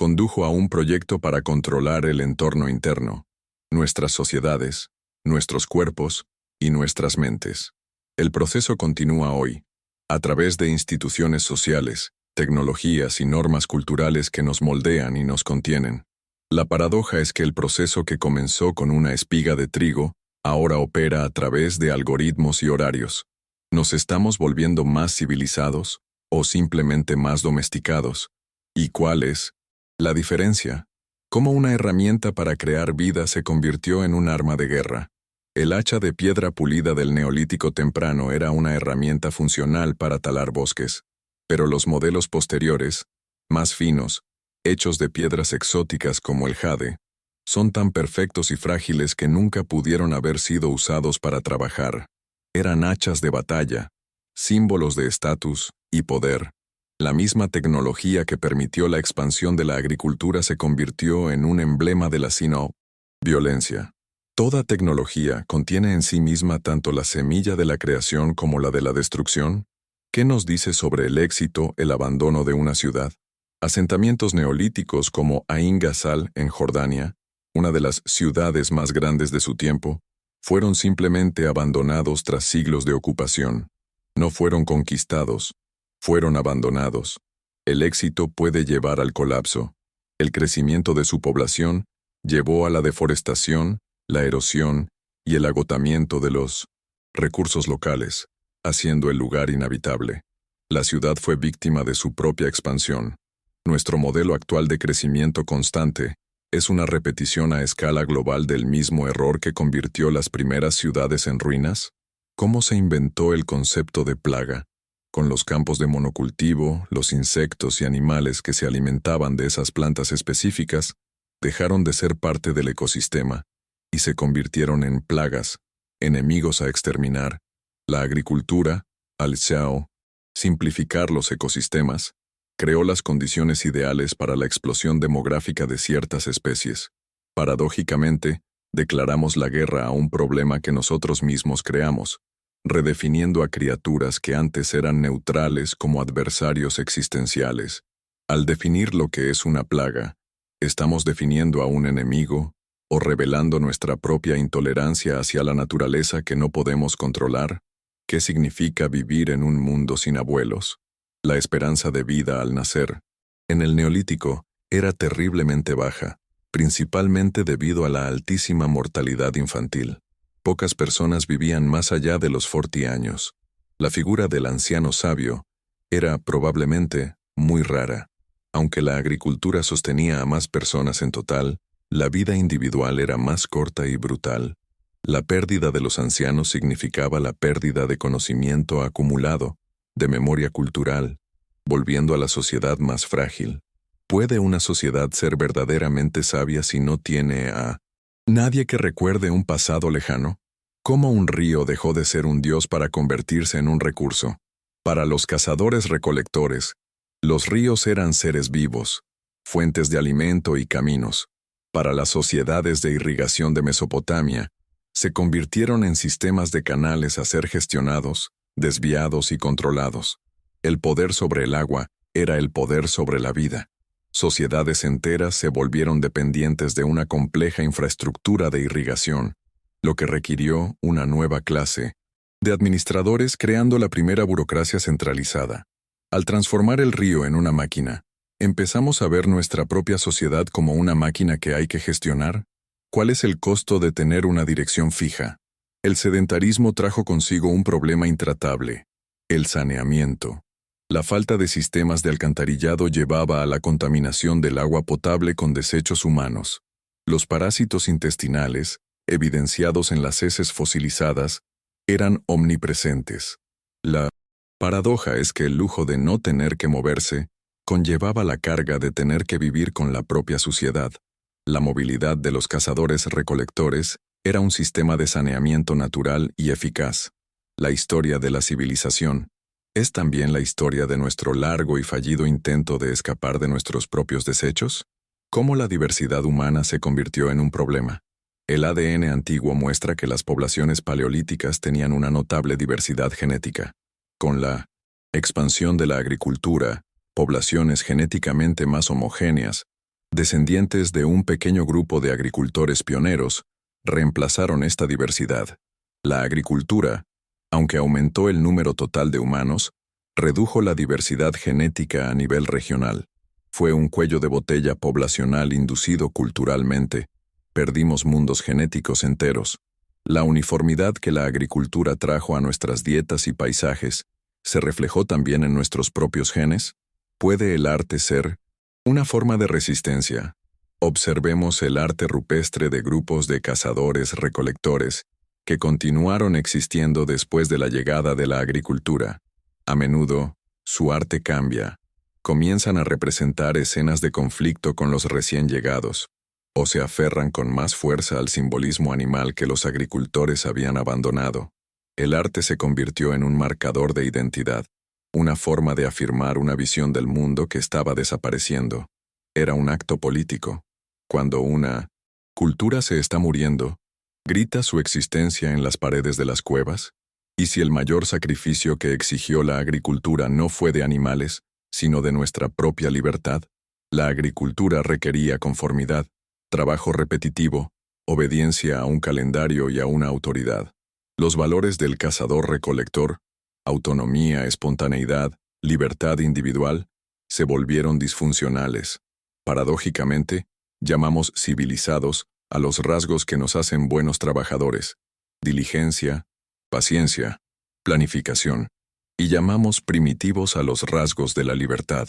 condujo a un proyecto para controlar el entorno interno, nuestras sociedades, nuestros cuerpos y nuestras mentes. El proceso continúa hoy, a través de instituciones sociales, tecnologías y normas culturales que nos moldean y nos contienen. La paradoja es que el proceso que comenzó con una espiga de trigo, ahora opera a través de algoritmos y horarios. ¿Nos estamos volviendo más civilizados o simplemente más domesticados? ¿Y cuál es la diferencia? ¿Cómo una herramienta para crear vida se convirtió en un arma de guerra? El hacha de piedra pulida del Neolítico temprano era una herramienta funcional para talar bosques, pero los modelos posteriores, más finos, hechos de piedras exóticas como el jade, son tan perfectos y frágiles que nunca pudieron haber sido usados para trabajar. Eran hachas de batalla, símbolos de estatus y poder. La misma tecnología que permitió la expansión de la agricultura se convirtió en un emblema de la violencia. Toda tecnología contiene en sí misma tanto la semilla de la creación como la de la destrucción. ¿Qué nos dice sobre el éxito, el abandono de una ciudad? Asentamientos neolíticos como Ain Ghazal en Jordania, una de las ciudades más grandes de su tiempo, fueron simplemente abandonados tras siglos de ocupación. No fueron conquistados, fueron abandonados. El éxito puede llevar al colapso. El crecimiento de su población llevó a la deforestación, la erosión y el agotamiento de los recursos locales, haciendo el lugar inhabitable. La ciudad fue víctima de su propia expansión. Nuestro modelo actual de crecimiento constante es una repetición a escala global del mismo error que convirtió las primeras ciudades en ruinas. ¿Cómo se inventó el concepto de plaga? Con los campos de monocultivo, los insectos y animales que se alimentaban de esas plantas específicas dejaron de ser parte del ecosistema y se convirtieron en plagas, enemigos a exterminar. La agricultura, al simplificar los ecosistemas, creó las condiciones ideales para la explosión demográfica de ciertas especies. Paradójicamente, declaramos la guerra a un problema que nosotros mismos creamos, redefiniendo a criaturas que antes eran neutrales como adversarios existenciales. Al definir lo que es una plaga, estamos definiendo a un enemigo o revelando nuestra propia intolerancia hacia la naturaleza que no podemos controlar. ¿Qué significa vivir en un mundo sin abuelos? La esperanza de vida al nacer, en el Neolítico, era terriblemente baja, principalmente debido a la altísima mortalidad infantil. Pocas personas vivían más allá de los 40 años. La figura del anciano sabio era, probablemente, muy rara. Aunque la agricultura sostenía a más personas en total, la vida individual era más corta y brutal. La pérdida de los ancianos significaba la pérdida de conocimiento acumulado, de memoria cultural, volviendo a la sociedad más frágil. ¿Puede una sociedad ser verdaderamente sabia si no tiene a nadie que recuerde un pasado lejano? ¿Cómo un río dejó de ser un dios para convertirse en un recurso? Para los cazadores-recolectores, los ríos eran seres vivos, fuentes de alimento y caminos. Para las sociedades de irrigación de Mesopotamia, se convirtieron en sistemas de canales a ser gestionados, desviados y controlados. El poder sobre el agua era el poder sobre la vida. Sociedades enteras se volvieron dependientes de una compleja infraestructura de irrigación, lo que requirió una nueva clase de administradores creando la primera burocracia centralizada. Al transformar el río en una máquina, empezamos a ver nuestra propia sociedad como una máquina que hay que gestionar. ¿Cuál es el costo de tener una dirección fija? El sedentarismo trajo consigo un problema intratable: el saneamiento. La falta de sistemas de alcantarillado llevaba a la contaminación del agua potable con desechos humanos. Los parásitos intestinales, evidenciados en las heces fosilizadas, eran omnipresentes. La paradoja es que el lujo de no tener que moverse conllevaba la carga de tener que vivir con la propia suciedad. La movilidad de los cazadores-recolectores era un sistema de saneamiento natural y eficaz. La historia de la civilización es también la historia de nuestro largo y fallido intento de escapar de nuestros propios desechos. ¿Cómo la diversidad humana se convirtió en un problema? El ADN antiguo muestra que las poblaciones paleolíticas tenían una notable diversidad genética. Con la expansión de la agricultura, poblaciones genéticamente más homogéneas Descendientes de un pequeño grupo de agricultores pioneros reemplazaron esta diversidad. La agricultura, aunque aumentó el número total de humanos, redujo la diversidad genética a nivel regional. Fue un cuello de botella poblacional inducido culturalmente. Perdimos mundos genéticos enteros. La uniformidad que la agricultura trajo a nuestras dietas y paisajes se reflejó también en nuestros propios genes. ¿Puede el arte ser una forma de resistencia? Observemos el arte rupestre de grupos de cazadores-recolectores que continuaron existiendo después de la llegada de la agricultura. A menudo, su arte cambia. Comienzan a representar escenas de conflicto con los recién llegados, o se aferran con más fuerza al simbolismo animal que los agricultores habían abandonado. El arte se convirtió en un marcador de identidad, una forma de afirmar una visión del mundo que estaba desapareciendo. Era un acto político. Cuando una cultura se está muriendo, grita su existencia en las paredes de las cuevas. ¿Y si el mayor sacrificio que exigió la agricultura no fue de animales, sino de nuestra propia libertad? La agricultura requería conformidad, trabajo repetitivo, obediencia a un calendario y a una autoridad. Los valores del cazador-recolector, autonomía, espontaneidad, libertad individual, se volvieron disfuncionales. Paradójicamente, llamamos civilizados a los rasgos que nos hacen buenos trabajadores: diligencia, paciencia, planificación. Y llamamos primitivos a los rasgos de la libertad.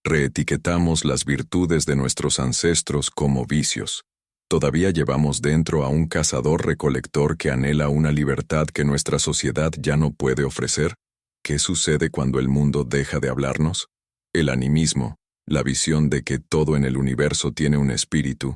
Reetiquetamos las virtudes de nuestros ancestros como vicios. Todavía llevamos dentro a un cazador-recolector que anhela una libertad que nuestra sociedad ya no puede ofrecer. ¿Qué sucede cuando el mundo deja de hablarnos? El animismo, la visión de que todo en el universo tiene un espíritu,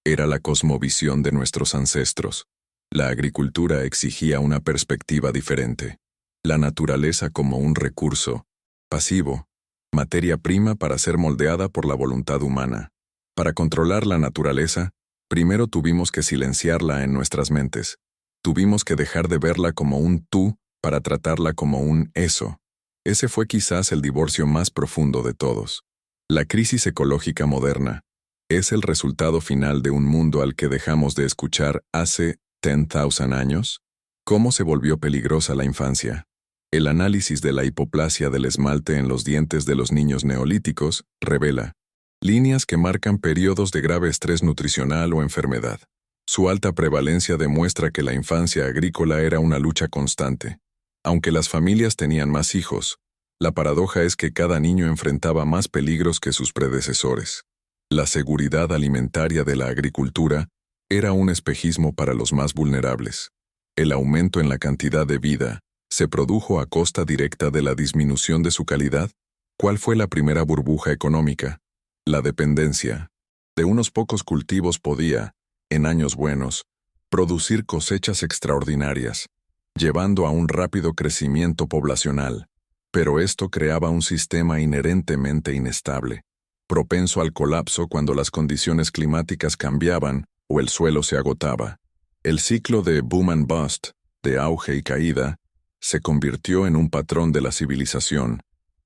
era la cosmovisión de nuestros ancestros. La agricultura exigía una perspectiva diferente. La naturaleza como un recurso, pasivo, materia prima para ser moldeada por la voluntad humana. Para controlar la naturaleza, primero tuvimos que silenciarla en nuestras mentes. Tuvimos que dejar de verla como un tú para tratarla como un eso. Ese fue quizás el divorcio más profundo de todos. La crisis ecológica moderna es el resultado final de un mundo al que dejamos de escuchar hace 10,000 años. ¿Cómo se volvió peligrosa la infancia? El análisis de la hipoplasia del esmalte en los dientes de los niños neolíticos revela líneas que marcan periodos de grave estrés nutricional o enfermedad. Su alta prevalencia demuestra que la infancia agrícola era una lucha constante. Aunque las familias tenían más hijos, la paradoja es que cada niño enfrentaba más peligros que sus predecesores. La seguridad alimentaria de la agricultura era un espejismo para los más vulnerables. El aumento en la cantidad de vida se produjo a costa directa de la disminución de su calidad. ¿Cuál fue la primera burbuja económica? La dependencia. De unos pocos cultivos podía, en años buenos, producir cosechas extraordinarias, llevando a un rápido crecimiento poblacional. Pero esto creaba un sistema inherentemente inestable, propenso al colapso cuando las condiciones climáticas cambiaban o el suelo se agotaba. El ciclo de boom and bust, de auge y caída, se convirtió en un patrón de la civilización,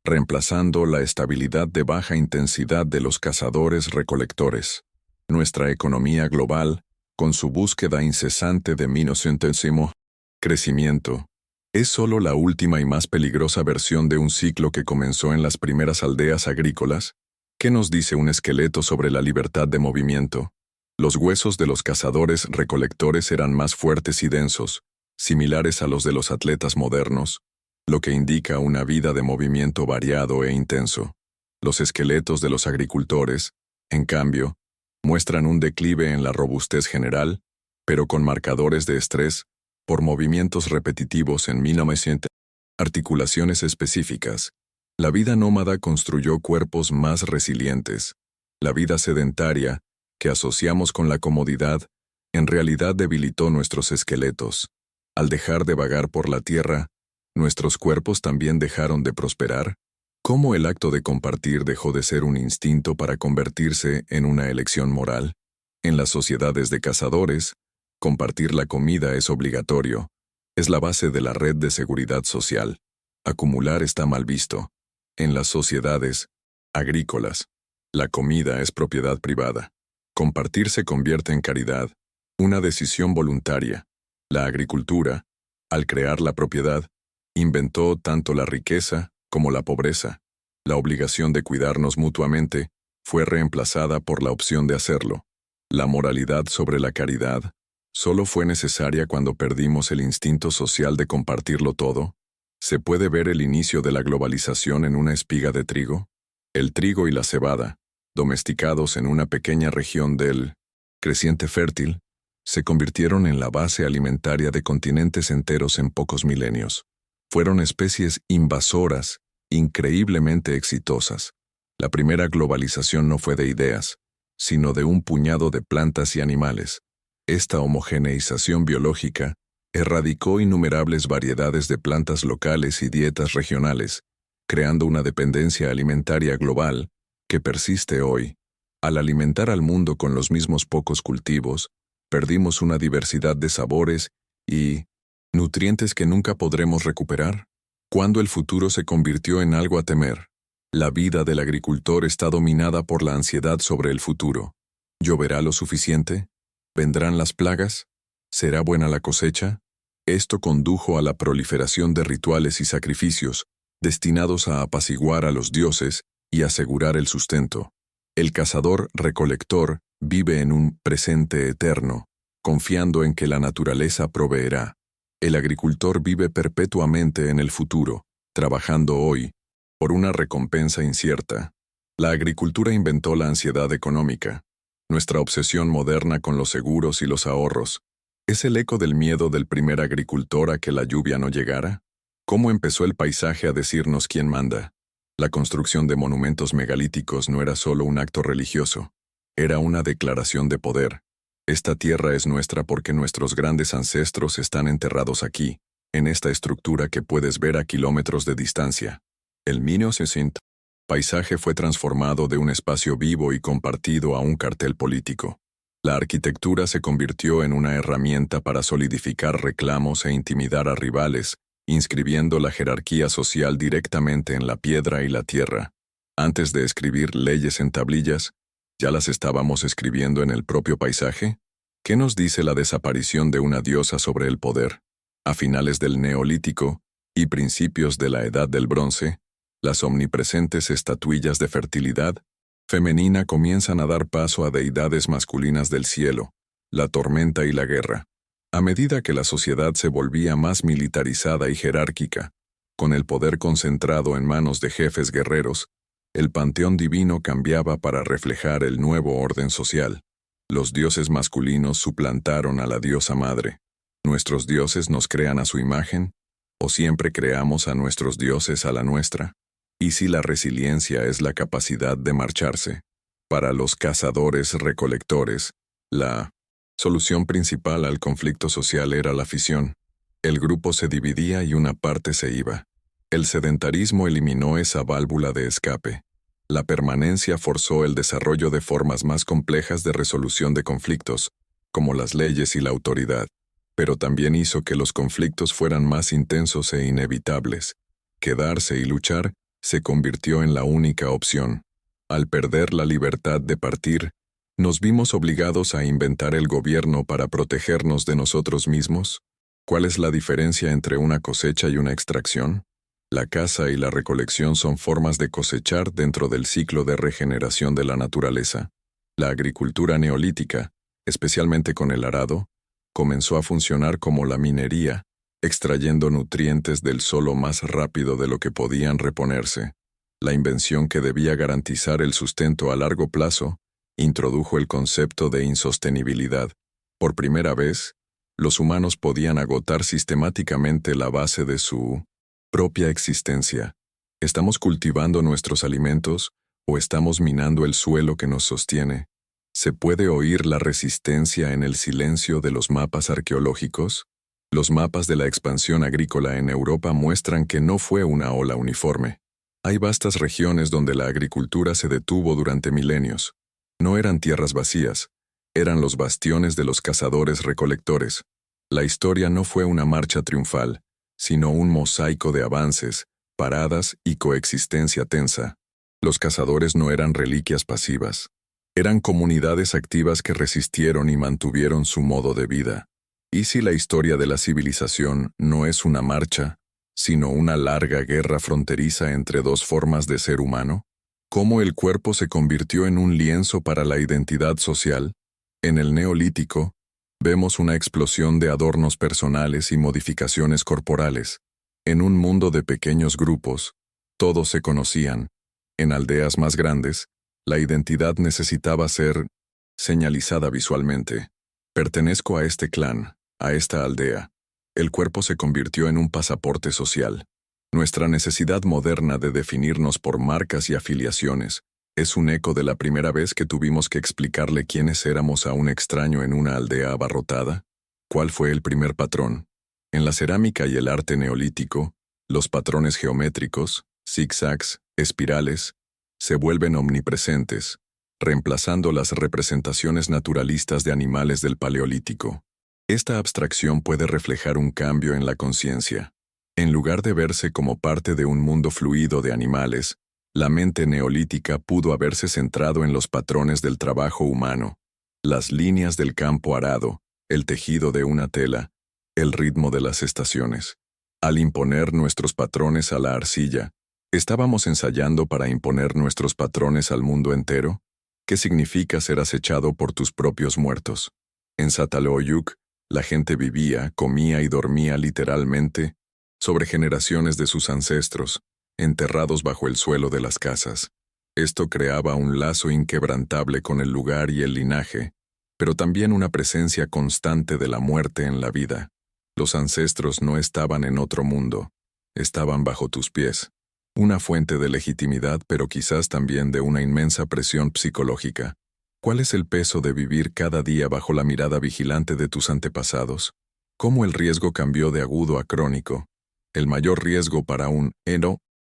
reemplazando la estabilidad de baja intensidad de los cazadores-recolectores. Nuestra economía global, con su búsqueda incesante de minucentésimo crecimiento, es solo la última y más peligrosa versión de un ciclo que comenzó en las primeras aldeas agrícolas. ¿Qué nos dice un esqueleto sobre la libertad de movimiento? Los huesos de los cazadores-recolectores eran más fuertes y densos, similares a los de los atletas modernos, lo que indica una vida de movimiento variado e intenso. Los esqueletos de los agricultores, en cambio, muestran un declive en la robustez general, pero con marcadores de estrés, por movimientos repetitivos en 1900. Articulaciones específicas. La vida nómada construyó cuerpos más resilientes. La vida sedentaria, que asociamos con la comodidad, en realidad debilitó nuestros esqueletos. Al dejar de vagar por la tierra, ¿nuestros cuerpos también dejaron de prosperar? ¿Cómo el acto de compartir dejó de ser un instinto para convertirse en una elección moral? En las sociedades de cazadores, compartir la comida es obligatorio. Es la base de la red de seguridad social. Acumular está mal visto. En las sociedades agrícolas, La comida es propiedad privada. Compartir se convierte en caridad, una decisión voluntaria. La agricultura, al crear la propiedad, inventó tanto la riqueza como la pobreza. La obligación de cuidarnos mutuamente fue reemplazada por la opción de hacerlo. La moralidad sobre la caridad solo fue necesaria cuando perdimos el instinto social de compartirlo todo. ¿Se puede ver el inicio de la globalización en una espiga de trigo? El trigo y la cebada, domesticados en una pequeña región del creciente fértil, se convirtieron en la base alimentaria de continentes enteros en pocos milenios. Fueron especies invasoras, increíblemente exitosas. La primera globalización no fue de ideas, sino de un puñado de plantas y animales. Esta homogeneización biológica erradicó innumerables variedades de plantas locales y dietas regionales, creando una dependencia alimentaria global que persiste hoy. Al alimentar al mundo con los mismos pocos cultivos, perdimos una diversidad de sabores y nutrientes que nunca podremos recuperar. Cuando el futuro se convirtió en algo a temer, la vida del agricultor está dominada por la ansiedad sobre el futuro. ¿Lloverá lo suficiente? ¿Vendrán las plagas? ¿Será buena la cosecha? Esto condujo a la proliferación de rituales y sacrificios, destinados a apaciguar a los dioses y asegurar el sustento. El cazador-recolector vive en un presente eterno, confiando en que la naturaleza proveerá. El agricultor vive perpetuamente en el futuro, trabajando hoy, por una recompensa incierta. La agricultura inventó la ansiedad económica. Nuestra obsesión moderna con los seguros y los ahorros es el eco del miedo del primer agricultor a que la lluvia no llegara. ¿Cómo empezó el paisaje a decirnos quién manda? La construcción de monumentos megalíticos no era solo un acto religioso, era una declaración de poder. Esta tierra es nuestra porque nuestros grandes ancestros están enterrados aquí, en esta estructura que puedes ver a kilómetros de distancia. El 1960 paisaje fue transformado de un espacio vivo y compartido a un cartel político. La arquitectura se convirtió en una herramienta para solidificar reclamos e intimidar a rivales, inscribiendo la jerarquía social directamente en la piedra y la tierra. Antes de escribir leyes en tablillas, ¿ya las estábamos escribiendo en el propio paisaje? ¿Qué nos dice la desaparición de una diosa sobre el poder? A finales del Neolítico y principios de la Edad del Bronce, las omnipresentes estatuillas de fertilidad femenina comienzan a dar paso a deidades masculinas del cielo, la tormenta y la guerra. A medida que la sociedad se volvía más militarizada y jerárquica, con el poder concentrado en manos de jefes guerreros, el panteón divino cambiaba para reflejar el nuevo orden social. Los dioses masculinos suplantaron a la diosa madre. ¿Nuestros dioses nos crean a su imagen? ¿O siempre creamos a nuestros dioses a la nuestra? ¿Y si la resiliencia es la capacidad de marcharse? Para los cazadores-recolectores, la solución principal al conflicto social era la fisión. El grupo se dividía y una parte se iba. El sedentarismo eliminó esa válvula de escape. La permanencia forzó el desarrollo de formas más complejas de resolución de conflictos, como las leyes y la autoridad, pero también hizo que los conflictos fueran más intensos e inevitables. Quedarse y luchar se convirtió en la única opción. Al perder la libertad de partir, ¿nos vimos obligados a inventar el gobierno para protegernos de nosotros mismos? ¿Cuál es la diferencia entre una cosecha y una extracción? La caza y la recolección son formas de cosechar dentro del ciclo de regeneración de la naturaleza. La agricultura neolítica, especialmente con el arado, comenzó a funcionar como la minería, extrayendo nutrientes del suelo más rápido de lo que podían reponerse. La invención que debía garantizar el sustento a largo plazo introdujo el concepto de insostenibilidad. Por primera vez, los humanos podían agotar sistemáticamente la base de su propia existencia. ¿Estamos cultivando nuestros alimentos o estamos minando el suelo que nos sostiene? ¿Se puede oír la resistencia en el silencio de los mapas arqueológicos? Los mapas de la expansión agrícola en Europa muestran que no fue una ola uniforme. Hay vastas regiones donde la agricultura se detuvo durante milenios. No eran tierras vacías, eran los bastiones de los cazadores-recolectores. La historia no fue una marcha triunfal, sino un mosaico de avances, paradas y coexistencia tensa. Los cazadores no eran reliquias pasivas. Eran comunidades activas que resistieron y mantuvieron su modo de vida. ¿Y si la historia de la civilización no es una marcha, sino una larga guerra fronteriza entre dos formas de ser humano? ¿Cómo el cuerpo se convirtió en un lienzo para la identidad social? En el Neolítico, vemos una explosión de adornos personales y modificaciones corporales. En un mundo de pequeños grupos, todos se conocían. En aldeas más grandes, la identidad necesitaba ser señalizada visualmente. Pertenezco a este clan, a esta aldea. El cuerpo se convirtió en un pasaporte social. Nuestra necesidad moderna de definirnos por marcas y afiliaciones es un eco de la primera vez que tuvimos que explicarle quiénes éramos a un extraño en una aldea abarrotada. ¿Cuál fue el primer patrón? En la cerámica y el arte neolítico, los patrones geométricos, zigzags, espirales, se vuelven omnipresentes, reemplazando las representaciones naturalistas de animales del Paleolítico. Esta abstracción puede reflejar un cambio en la conciencia. En lugar de verse como parte de un mundo fluido de animales, la mente neolítica pudo haberse centrado en los patrones del trabajo humano, las líneas del campo arado, el tejido de una tela, el ritmo de las estaciones. Al imponer nuestros patrones a la arcilla, ¿estábamos ensayando para imponer nuestros patrones al mundo entero? ¿Qué significa ser acechado por tus propios muertos? En Çatalhöyük, la gente vivía, comía y dormía literalmente sobre generaciones de sus ancestros, enterrados bajo el suelo de las casas. Esto creaba un lazo inquebrantable con el lugar y el linaje, pero también una presencia constante de la muerte en la vida. Los ancestros no estaban en otro mundo, estaban bajo tus pies. Una fuente de legitimidad, pero quizás también de una inmensa presión psicológica. ¿Cuál es el peso de vivir cada día bajo la mirada vigilante de tus antepasados? ¿Cómo el riesgo cambió de agudo a crónico? El mayor riesgo para un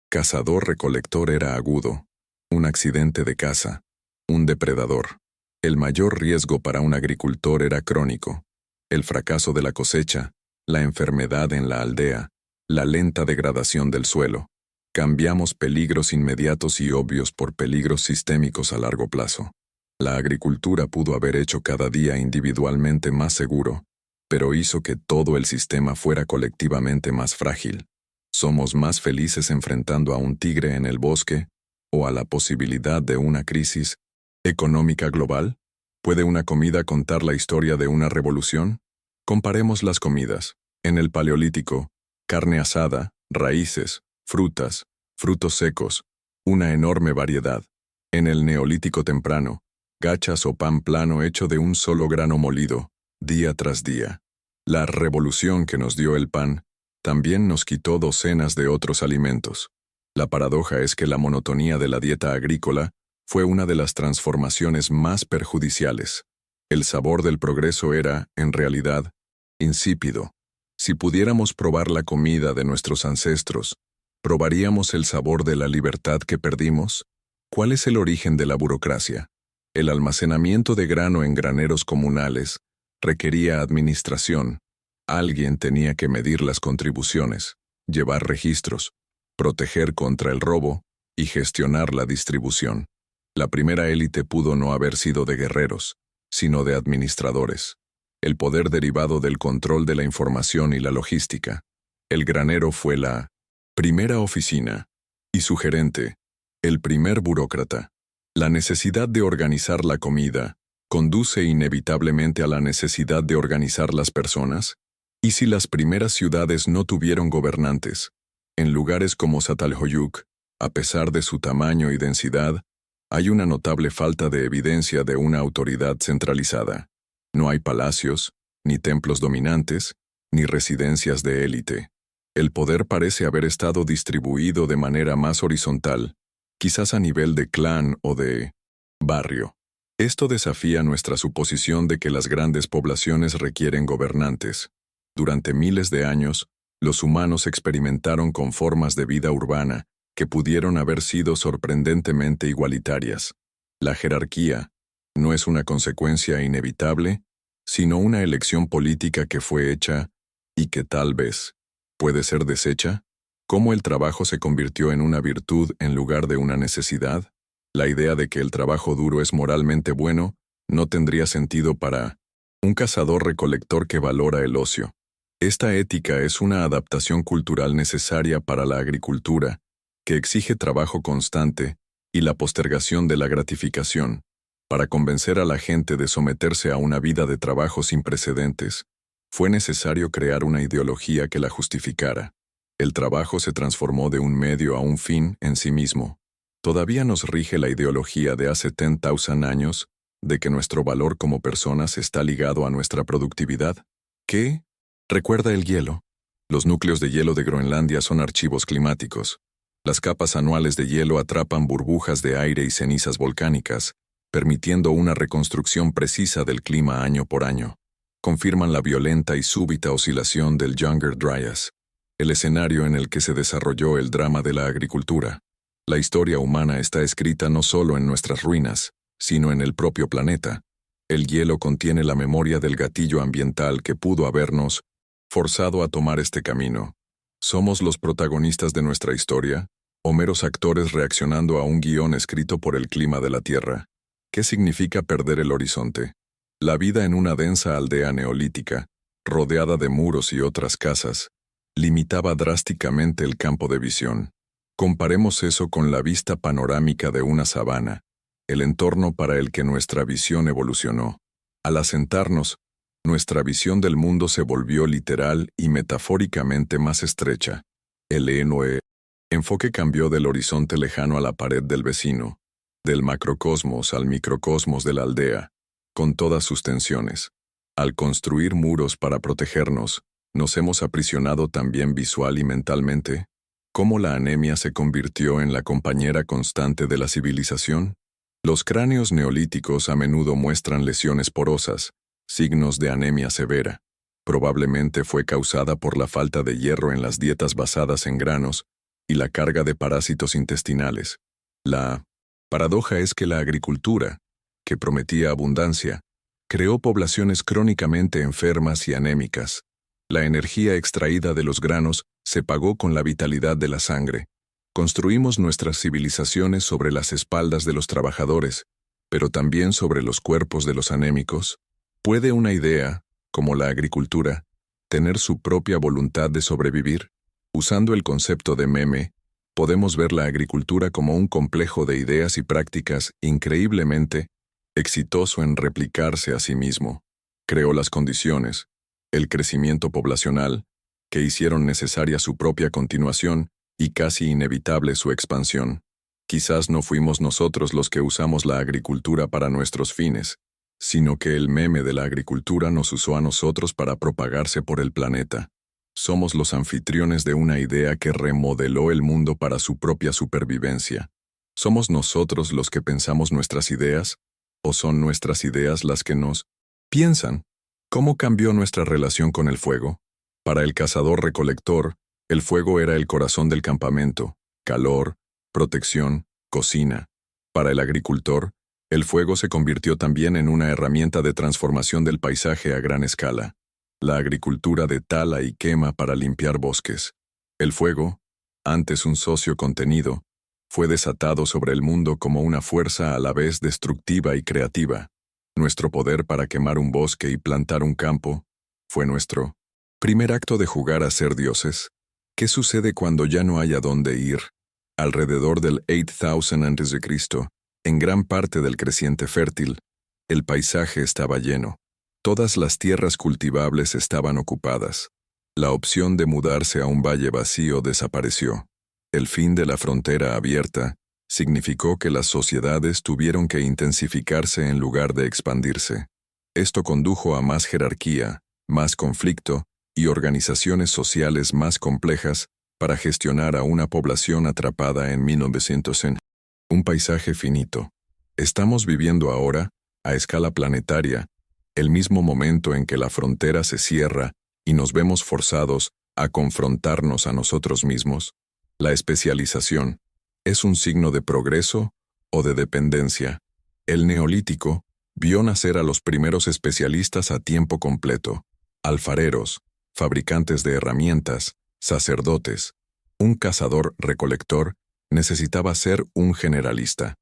cazador-recolector era agudo, un accidente de caza, un depredador. El mayor riesgo para un agricultor era crónico, el fracaso de la cosecha, la enfermedad en la aldea, la lenta degradación del suelo. Cambiamos peligros inmediatos y obvios por peligros sistémicos a largo plazo. La agricultura pudo haber hecho cada día individualmente más seguro, pero hizo que todo el sistema fuera colectivamente más frágil. ¿Somos más felices enfrentando a un tigre en el bosque o a la posibilidad de una crisis económica global? ¿Puede una comida contar la historia de una revolución? Comparemos las comidas. En el Paleolítico, carne asada, raíces, frutas, frutos secos, una enorme variedad. En el Neolítico temprano, gachas o pan plano hecho de un solo grano molido, día tras día. La revolución que nos dio el pan también nos quitó docenas de otros alimentos. La paradoja es que la monotonía de la dieta agrícola fue una de las transformaciones más perjudiciales. El sabor del progreso era, en realidad, insípido. Si pudiéramos probar la comida de nuestros ancestros, ¿probaríamos el sabor de la libertad que perdimos? ¿Cuál es el origen de la burocracia? El almacenamiento de grano en graneros comunales requería administración. Alguien tenía que medir las contribuciones, llevar registros, proteger contra el robo y gestionar la distribución. La primera élite pudo no haber sido de guerreros, sino de administradores. El poder derivado del control de la información y la logística. El granero fue la primera oficina, y su gerente, el primer burócrata. La necesidad de organizar la comida conduce inevitablemente a la necesidad de organizar las personas. ¿Y si las primeras ciudades no tuvieron gobernantes? En lugares como Çatalhöyük, a pesar de su tamaño y densidad, hay una notable falta de evidencia de una autoridad centralizada. No hay palacios, ni templos dominantes, ni residencias de élite. El poder parece haber estado distribuido de manera más horizontal, quizás a nivel de clan o de barrio. Esto desafía nuestra suposición de que las grandes poblaciones requieren gobernantes. Durante miles de años, los humanos experimentaron con formas de vida urbana que pudieron haber sido sorprendentemente igualitarias. La jerarquía no es una consecuencia inevitable, sino una elección política que fue hecha y que tal vez puede ser deshecha. cómo el trabajo se convirtió en una virtud en lugar de una necesidad. La idea de que el trabajo duro es moralmente bueno no tendría sentido para un cazador-recolector que valora el ocio. Esta ética es una adaptación cultural necesaria para la agricultura, que exige trabajo constante y la postergación de la gratificación, para convencer a la gente de someterse a una vida de trabajo sin precedentes. Fue necesario crear una ideología que la justificara. El trabajo se transformó de un medio a un fin en sí mismo. Todavía nos rige la ideología de hace 10,000 años de que nuestro valor como personas está ligado a nuestra productividad. ¿Qué? Recuerda el hielo. Los núcleos de hielo de Groenlandia son archivos climáticos. Las capas anuales de hielo atrapan burbujas de aire y cenizas volcánicas, permitiendo una reconstrucción precisa del clima año por año. Confirman la violenta y súbita oscilación del Younger Dryas, el escenario en el que se desarrolló el drama de la agricultura. La historia humana está escrita no solo en nuestras ruinas, sino en el propio planeta. El hielo contiene la memoria del gatillo ambiental que pudo habernos forzado a tomar este camino. ¿Somos los protagonistas de nuestra historia, o meros actores reaccionando a un guión escrito por el clima de la Tierra? ¿Qué significa perder el horizonte? La vida en una densa aldea neolítica, rodeada de muros y otras casas, limitaba drásticamente el campo de visión. Comparemos eso con la vista panorámica de una sabana, el entorno para el que nuestra visión evolucionó. Al asentarnos, nuestra visión del mundo se volvió literal y metafóricamente más estrecha. El enfoque cambió del horizonte lejano a la pared del vecino, del macrocosmos al microcosmos de la aldea, con todas sus tensiones. Al construir muros para protegernos, nos hemos aprisionado también visual y mentalmente. ¿Cómo la anemia se convirtió en la compañera constante de la civilización? Los cráneos neolíticos a menudo muestran lesiones porosas, signos de anemia severa. Probablemente fue causada por la falta de hierro en las dietas basadas en granos y la carga de parásitos intestinales. La paradoja es que la agricultura, que prometía abundancia, creó poblaciones crónicamente enfermas y anémicas. La energía extraída de los granos se pagó con la vitalidad de la sangre. Construimos nuestras civilizaciones sobre las espaldas de los trabajadores, pero también sobre los cuerpos de los anémicos. ¿Puede una idea, como la agricultura, tener su propia voluntad de sobrevivir? Usando el concepto de meme, podemos ver la agricultura como un complejo de ideas y prácticas increíblemente exitoso en replicarse a sí mismo. Creó las condiciones, el crecimiento poblacional, que hicieron necesaria su propia continuación y casi inevitable su expansión. Quizás no fuimos nosotros los que usamos la agricultura para nuestros fines, sino que el meme de la agricultura nos usó a nosotros para propagarse por el planeta. Somos los anfitriones de una idea que remodeló el mundo para su propia supervivencia. ¿Somos nosotros los que pensamos nuestras ideas? ¿O son nuestras ideas las que nos piensan? ¿Cómo cambió nuestra relación con el fuego? Para el cazador-recolector, el fuego era el corazón del campamento, calor, protección, cocina. Para el agricultor, el fuego se convirtió también en una herramienta de transformación del paisaje a gran escala. La agricultura de tala y quema para limpiar bosques. El fuego, antes un socio contenido, fue desatado sobre el mundo como una fuerza a la vez destructiva y creativa. Nuestro poder para quemar un bosque y plantar un campo fue nuestro primer acto de jugar a ser dioses. ¿Qué sucede cuando ya no hay a dónde ir? Alrededor del 8000 a.C., en gran parte del creciente fértil, el paisaje estaba lleno. Todas las tierras cultivables estaban ocupadas. La opción de mudarse a un valle vacío desapareció. El fin de la frontera abierta significó que las sociedades tuvieron que intensificarse en lugar de expandirse. Esto condujo a más jerarquía, más conflicto y organizaciones sociales más complejas para gestionar a una población atrapada en 1900 en un paisaje finito. Estamos viviendo ahora, a escala planetaria, el mismo momento en que la frontera se cierra y nos vemos forzados a confrontarnos a nosotros mismos. La especialización, ¿es un signo de progreso o de dependencia? El Neolítico vio nacer a los primeros especialistas a tiempo completo, alfareros, fabricantes de herramientas, sacerdotes. Un cazador-recolector necesitaba ser un generalista.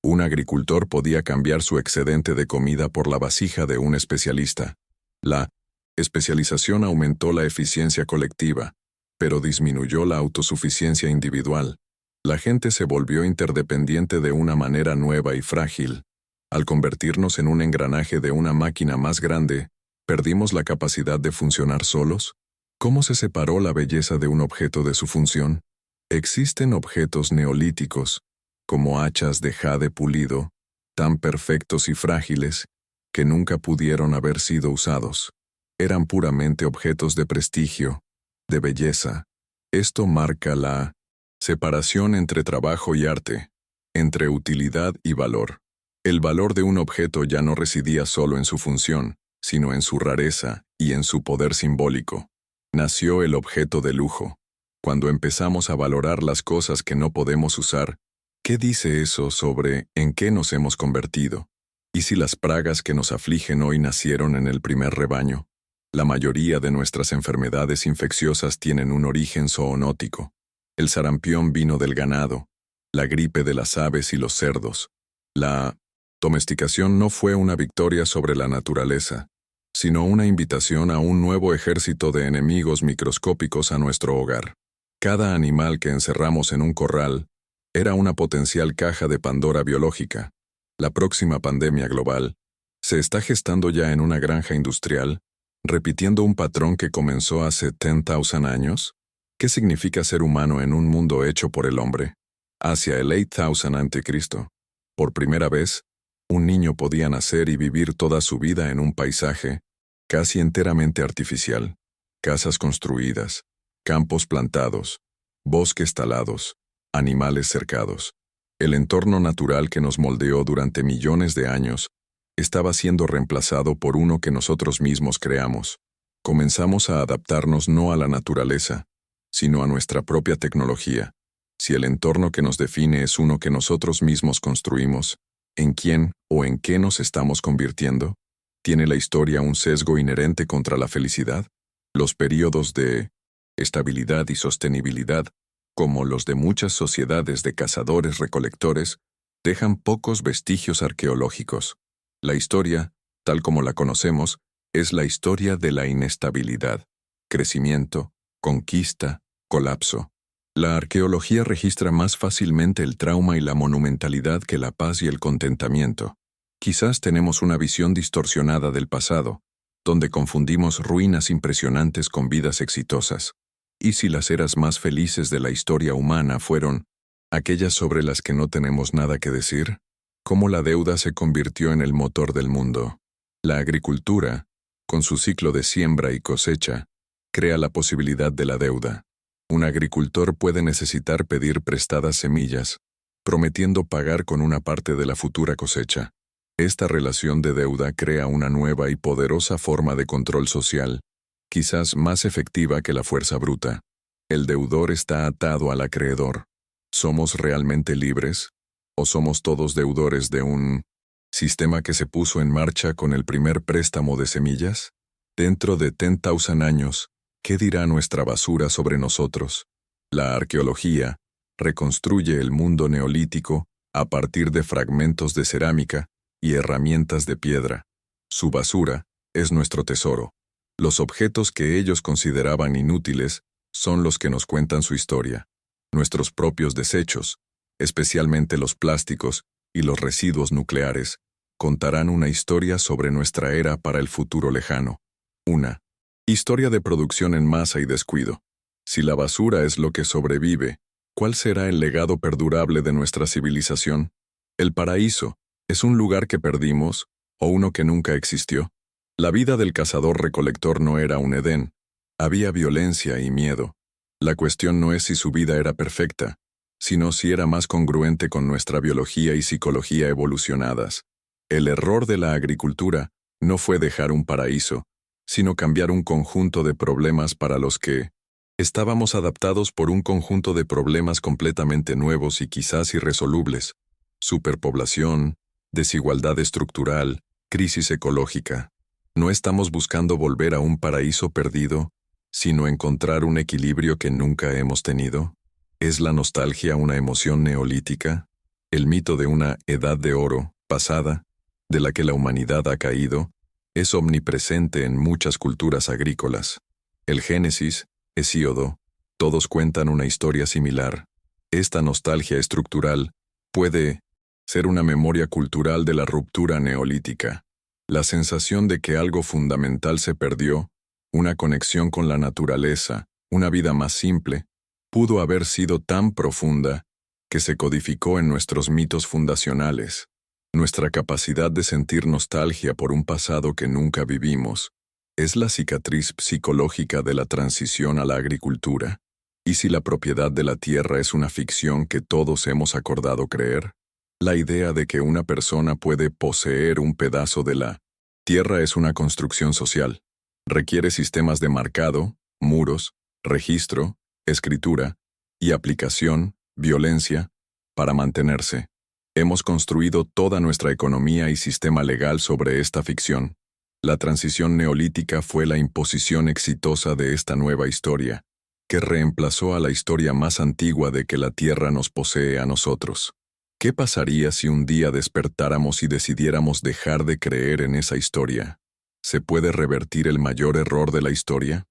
Un agricultor podía cambiar su excedente de comida por la vasija de un especialista. La especialización aumentó la eficiencia colectiva, pero disminuyó la autosuficiencia individual. La gente se volvió interdependiente de una manera nueva y frágil. Al convertirnos en un engranaje de una máquina más grande, ¿perdimos la capacidad de funcionar solos? ¿Cómo se separó la belleza de un objeto de su función? Existen objetos neolíticos, como hachas de jade pulido, tan perfectos y frágiles, que nunca pudieron haber sido usados. Eran puramente objetos de prestigio, de belleza. Esto marca la separación entre trabajo y arte, entre utilidad y valor. El valor de un objeto ya no residía solo en su función, sino en su rareza y en su poder simbólico. Nació el objeto de lujo. Cuando empezamos a valorar las cosas que no podemos usar, ¿qué dice eso sobre en qué nos hemos convertido? ¿Y si las plagas que nos afligen hoy nacieron en el primer rebaño? La mayoría de nuestras enfermedades infecciosas tienen un origen zoonótico. El sarampión vino del ganado, la gripe de las aves y los cerdos. La domesticación no fue una victoria sobre la naturaleza, sino una invitación a un nuevo ejército de enemigos microscópicos a nuestro hogar. Cada animal que encerramos en un corral era una potencial caja de Pandora biológica. La próxima pandemia global se está gestando ya en una granja industrial, repitiendo un patrón que comenzó hace 10,000 años. ¿Qué significa ser humano en un mundo hecho por el hombre? Hacia el 8000 a.C., por primera vez, un niño podía nacer y vivir toda su vida en un paisaje casi enteramente artificial. Casas construidas, campos plantados, bosques talados, animales cercados. El entorno natural que nos moldeó durante millones de años estaba siendo reemplazado por uno que nosotros mismos creamos. Comenzamos a adaptarnos no a la naturaleza, sino a nuestra propia tecnología. Si el entorno que nos define es uno que nosotros mismos construimos, ¿en quién o en qué nos estamos convirtiendo? ¿Tiene la historia un sesgo inherente contra la felicidad? Los períodos de estabilidad y sostenibilidad, como los de muchas sociedades de cazadores-recolectores, dejan pocos vestigios arqueológicos. La historia, tal como la conocemos, es la historia de la inestabilidad, crecimiento, conquista, colapso. La arqueología registra más fácilmente el trauma y la monumentalidad que la paz y el contentamiento. Quizás tenemos una visión distorsionada del pasado, donde confundimos ruinas impresionantes con vidas exitosas. ¿Y si las eras más felices de la historia humana fueron aquellas sobre las que no tenemos nada que decir? ¿Cómo la deuda se convirtió en el motor del mundo? La agricultura, con su ciclo de siembra y cosecha, crea la posibilidad de la deuda. Un agricultor puede necesitar pedir prestadas semillas, prometiendo pagar con una parte de la futura cosecha. Esta relación de deuda crea una nueva y poderosa forma de control social, quizás más efectiva que la fuerza bruta. El deudor está atado al acreedor. ¿Somos realmente libres? ¿O somos todos deudores de un sistema que se puso en marcha con el primer préstamo de semillas? Dentro de 10,000 años, ¿qué dirá nuestra basura sobre nosotros? La arqueología reconstruye el mundo neolítico a partir de fragmentos de cerámica y herramientas de piedra. Su basura es nuestro tesoro. Los objetos que ellos consideraban inútiles son los que nos cuentan su historia. Nuestros propios desechos, especialmente los plásticos y los residuos nucleares, contarán una historia sobre nuestra era para el futuro lejano. Una historia de producción en masa y descuido. Si la basura es lo que sobrevive, ¿cuál será el legado perdurable de nuestra civilización? ¿El paraíso es un lugar que perdimos o uno que nunca existió? La vida del cazador-recolector no era un Edén. Había violencia y miedo. La cuestión no es si su vida era perfecta, sino si era más congruente con nuestra biología y psicología evolucionadas. El error de la agricultura no fue dejar un paraíso, sino cambiar un conjunto de problemas para los que estábamos adaptados por un conjunto de problemas completamente nuevos y quizás irresolubles: superpoblación, desigualdad estructural, crisis ecológica. No estamos buscando volver a un paraíso perdido, sino encontrar un equilibrio que nunca hemos tenido. ¿Es la nostalgia una emoción neolítica? El mito de una edad de oro, pasada, de la que la humanidad ha caído, es omnipresente en muchas culturas agrícolas. El Génesis, Hesíodo, todos cuentan una historia similar. Esta nostalgia estructural puede ser una memoria cultural de la ruptura neolítica. La sensación de que algo fundamental se perdió, una conexión con la naturaleza, una vida más simple, pudo haber sido tan profunda que se codificó en nuestros mitos fundacionales. Nuestra capacidad de sentir nostalgia por un pasado que nunca vivimos es la cicatriz psicológica de la transición a la agricultura. ¿Y si la propiedad de la tierra es una ficción que todos hemos acordado creer? La idea de que una persona puede poseer un pedazo de la tierra es una construcción social. Requiere sistemas de marcado, muros, registro, escritura y aplicación, violencia, para mantenerse. Hemos construido toda nuestra economía y sistema legal sobre esta ficción. La transición neolítica fue la imposición exitosa de esta nueva historia, que reemplazó a la historia más antigua de que la tierra nos posee a nosotros. ¿Qué pasaría si un día despertáramos y decidiéramos dejar de creer en esa historia? ¿Se puede revertir el mayor error de la historia?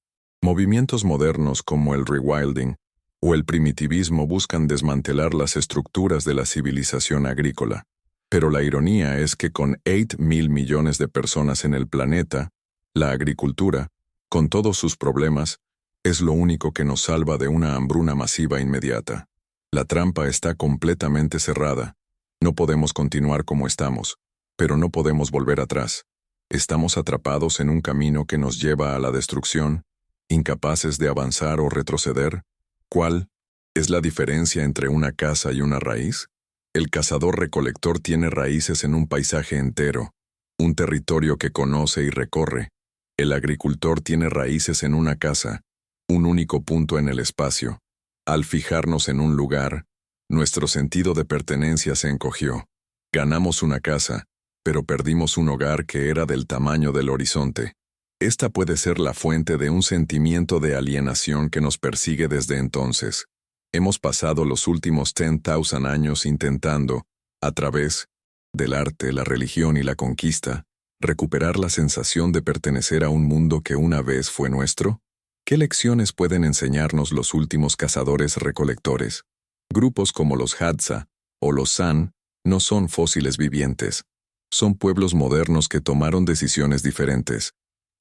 Movimientos modernos como el rewilding o el primitivismo buscan desmantelar las estructuras de la civilización agrícola. Pero la ironía es que con 8.000 millones de personas en el planeta, la agricultura, con todos sus problemas, es lo único que nos salva de una hambruna masiva inmediata. La trampa está completamente cerrada. No podemos continuar como estamos, pero no podemos volver atrás. Estamos atrapados en un camino que nos lleva a la destrucción, incapaces de avanzar o retroceder. ¿Cuál es la diferencia entre una casa y una raíz? El cazador-recolector tiene raíces en un paisaje entero, un territorio que conoce y recorre. El agricultor tiene raíces en una casa, un único punto en el espacio. Al fijarnos en un lugar, nuestro sentido de pertenencia se encogió. Ganamos una casa, pero perdimos un hogar que era del tamaño del horizonte. Esta puede ser la fuente de un sentimiento de alienación que nos persigue desde entonces. Hemos pasado los últimos 10,000 años intentando, a través del arte, la religión y la conquista, recuperar la sensación de pertenecer a un mundo que una vez fue nuestro. ¿Qué lecciones pueden enseñarnos los últimos cazadores-recolectores? Grupos como los Hadza o los San no son fósiles vivientes. Son pueblos modernos que tomaron decisiones diferentes.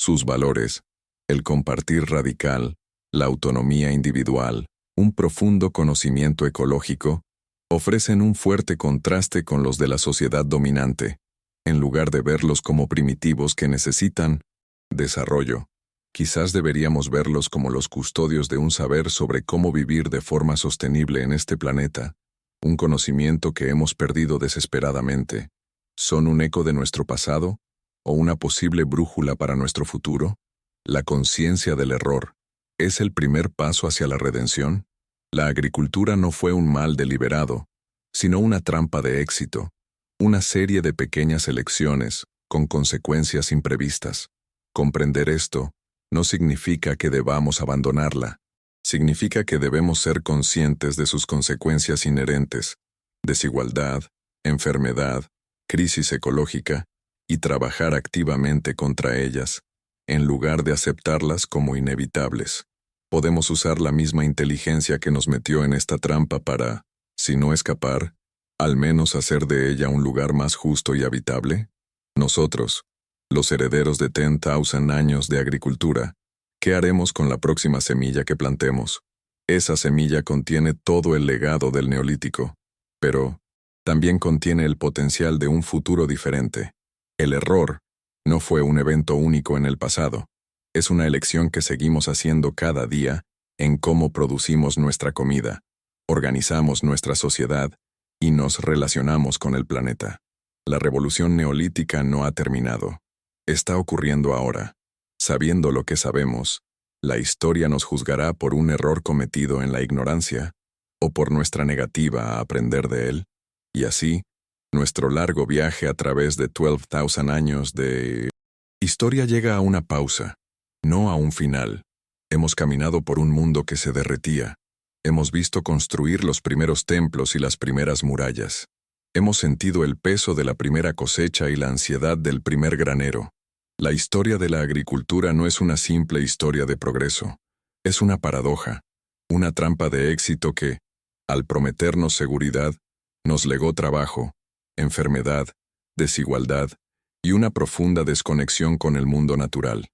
Sus valores, el compartir radical, la autonomía individual, un profundo conocimiento ecológico, ofrecen un fuerte contraste con los de la sociedad dominante, en lugar de verlos como primitivos que necesitan desarrollo. Quizás deberíamos verlos como los custodios de un saber sobre cómo vivir de forma sostenible en este planeta, un conocimiento que hemos perdido desesperadamente. ¿Son un eco de nuestro pasado o una posible brújula para nuestro futuro? La conciencia del error ¿es el primer paso hacia la redención? La agricultura no fue un mal deliberado, sino una trampa de éxito, una serie de pequeñas elecciones con consecuencias imprevistas. Comprender esto no significa que debamos abandonarla, significa que debemos ser conscientes de sus consecuencias inherentes, desigualdad, enfermedad, crisis ecológica, y trabajar activamente contra ellas, en lugar de aceptarlas como inevitables. Podemos usar la misma inteligencia que nos metió en esta trampa para, si no escapar, al menos hacer de ella un lugar más justo y habitable. Nosotros, los herederos de 10,000 años de agricultura, ¿qué haremos con la próxima semilla que plantemos? Esa semilla contiene todo el legado del Neolítico, pero también contiene el potencial de un futuro diferente. El error no fue un evento único en el pasado. Es una elección que seguimos haciendo cada día en cómo producimos nuestra comida, organizamos nuestra sociedad y nos relacionamos con el planeta. La revolución neolítica no ha terminado. Está ocurriendo ahora. Sabiendo lo que sabemos, la historia nos juzgará por un error cometido en la ignorancia o por nuestra negativa a aprender de él, y así, nuestro largo viaje a través de 12,000 años de historia llega a una pausa, no a un final. Hemos caminado por un mundo que se derretía, Hemos visto construir los primeros templos y las primeras murallas. Hemos sentido el peso de la primera cosecha y la ansiedad del primer granero. La historia de la agricultura no es una simple historia de progreso. Es una paradoja, una trampa de éxito que, al prometernos seguridad, nos legó trabajo, enfermedad, desigualdad y una profunda desconexión con el mundo natural.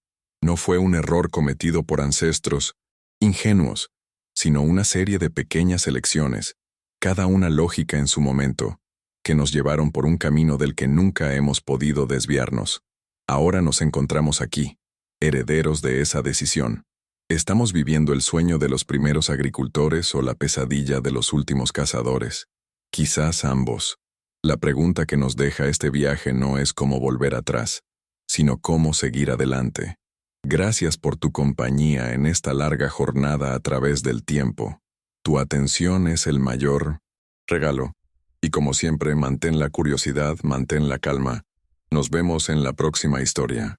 No fue un error cometido por ancestros ingenuos, sino una serie de pequeñas elecciones, cada una lógica en su momento, que nos llevaron por un camino del que nunca hemos podido desviarnos. Ahora nos encontramos aquí, herederos de esa decisión. ¿Estamos viviendo el sueño de los primeros agricultores o la pesadilla de los últimos cazadores? Quizás ambos. La pregunta que nos deja este viaje no es cómo volver atrás, sino cómo seguir adelante. Gracias por tu compañía en esta larga jornada a través del tiempo. Tu atención es el mayor regalo. Y como siempre, mantén la curiosidad, mantén la calma. Nos vemos en la próxima historia.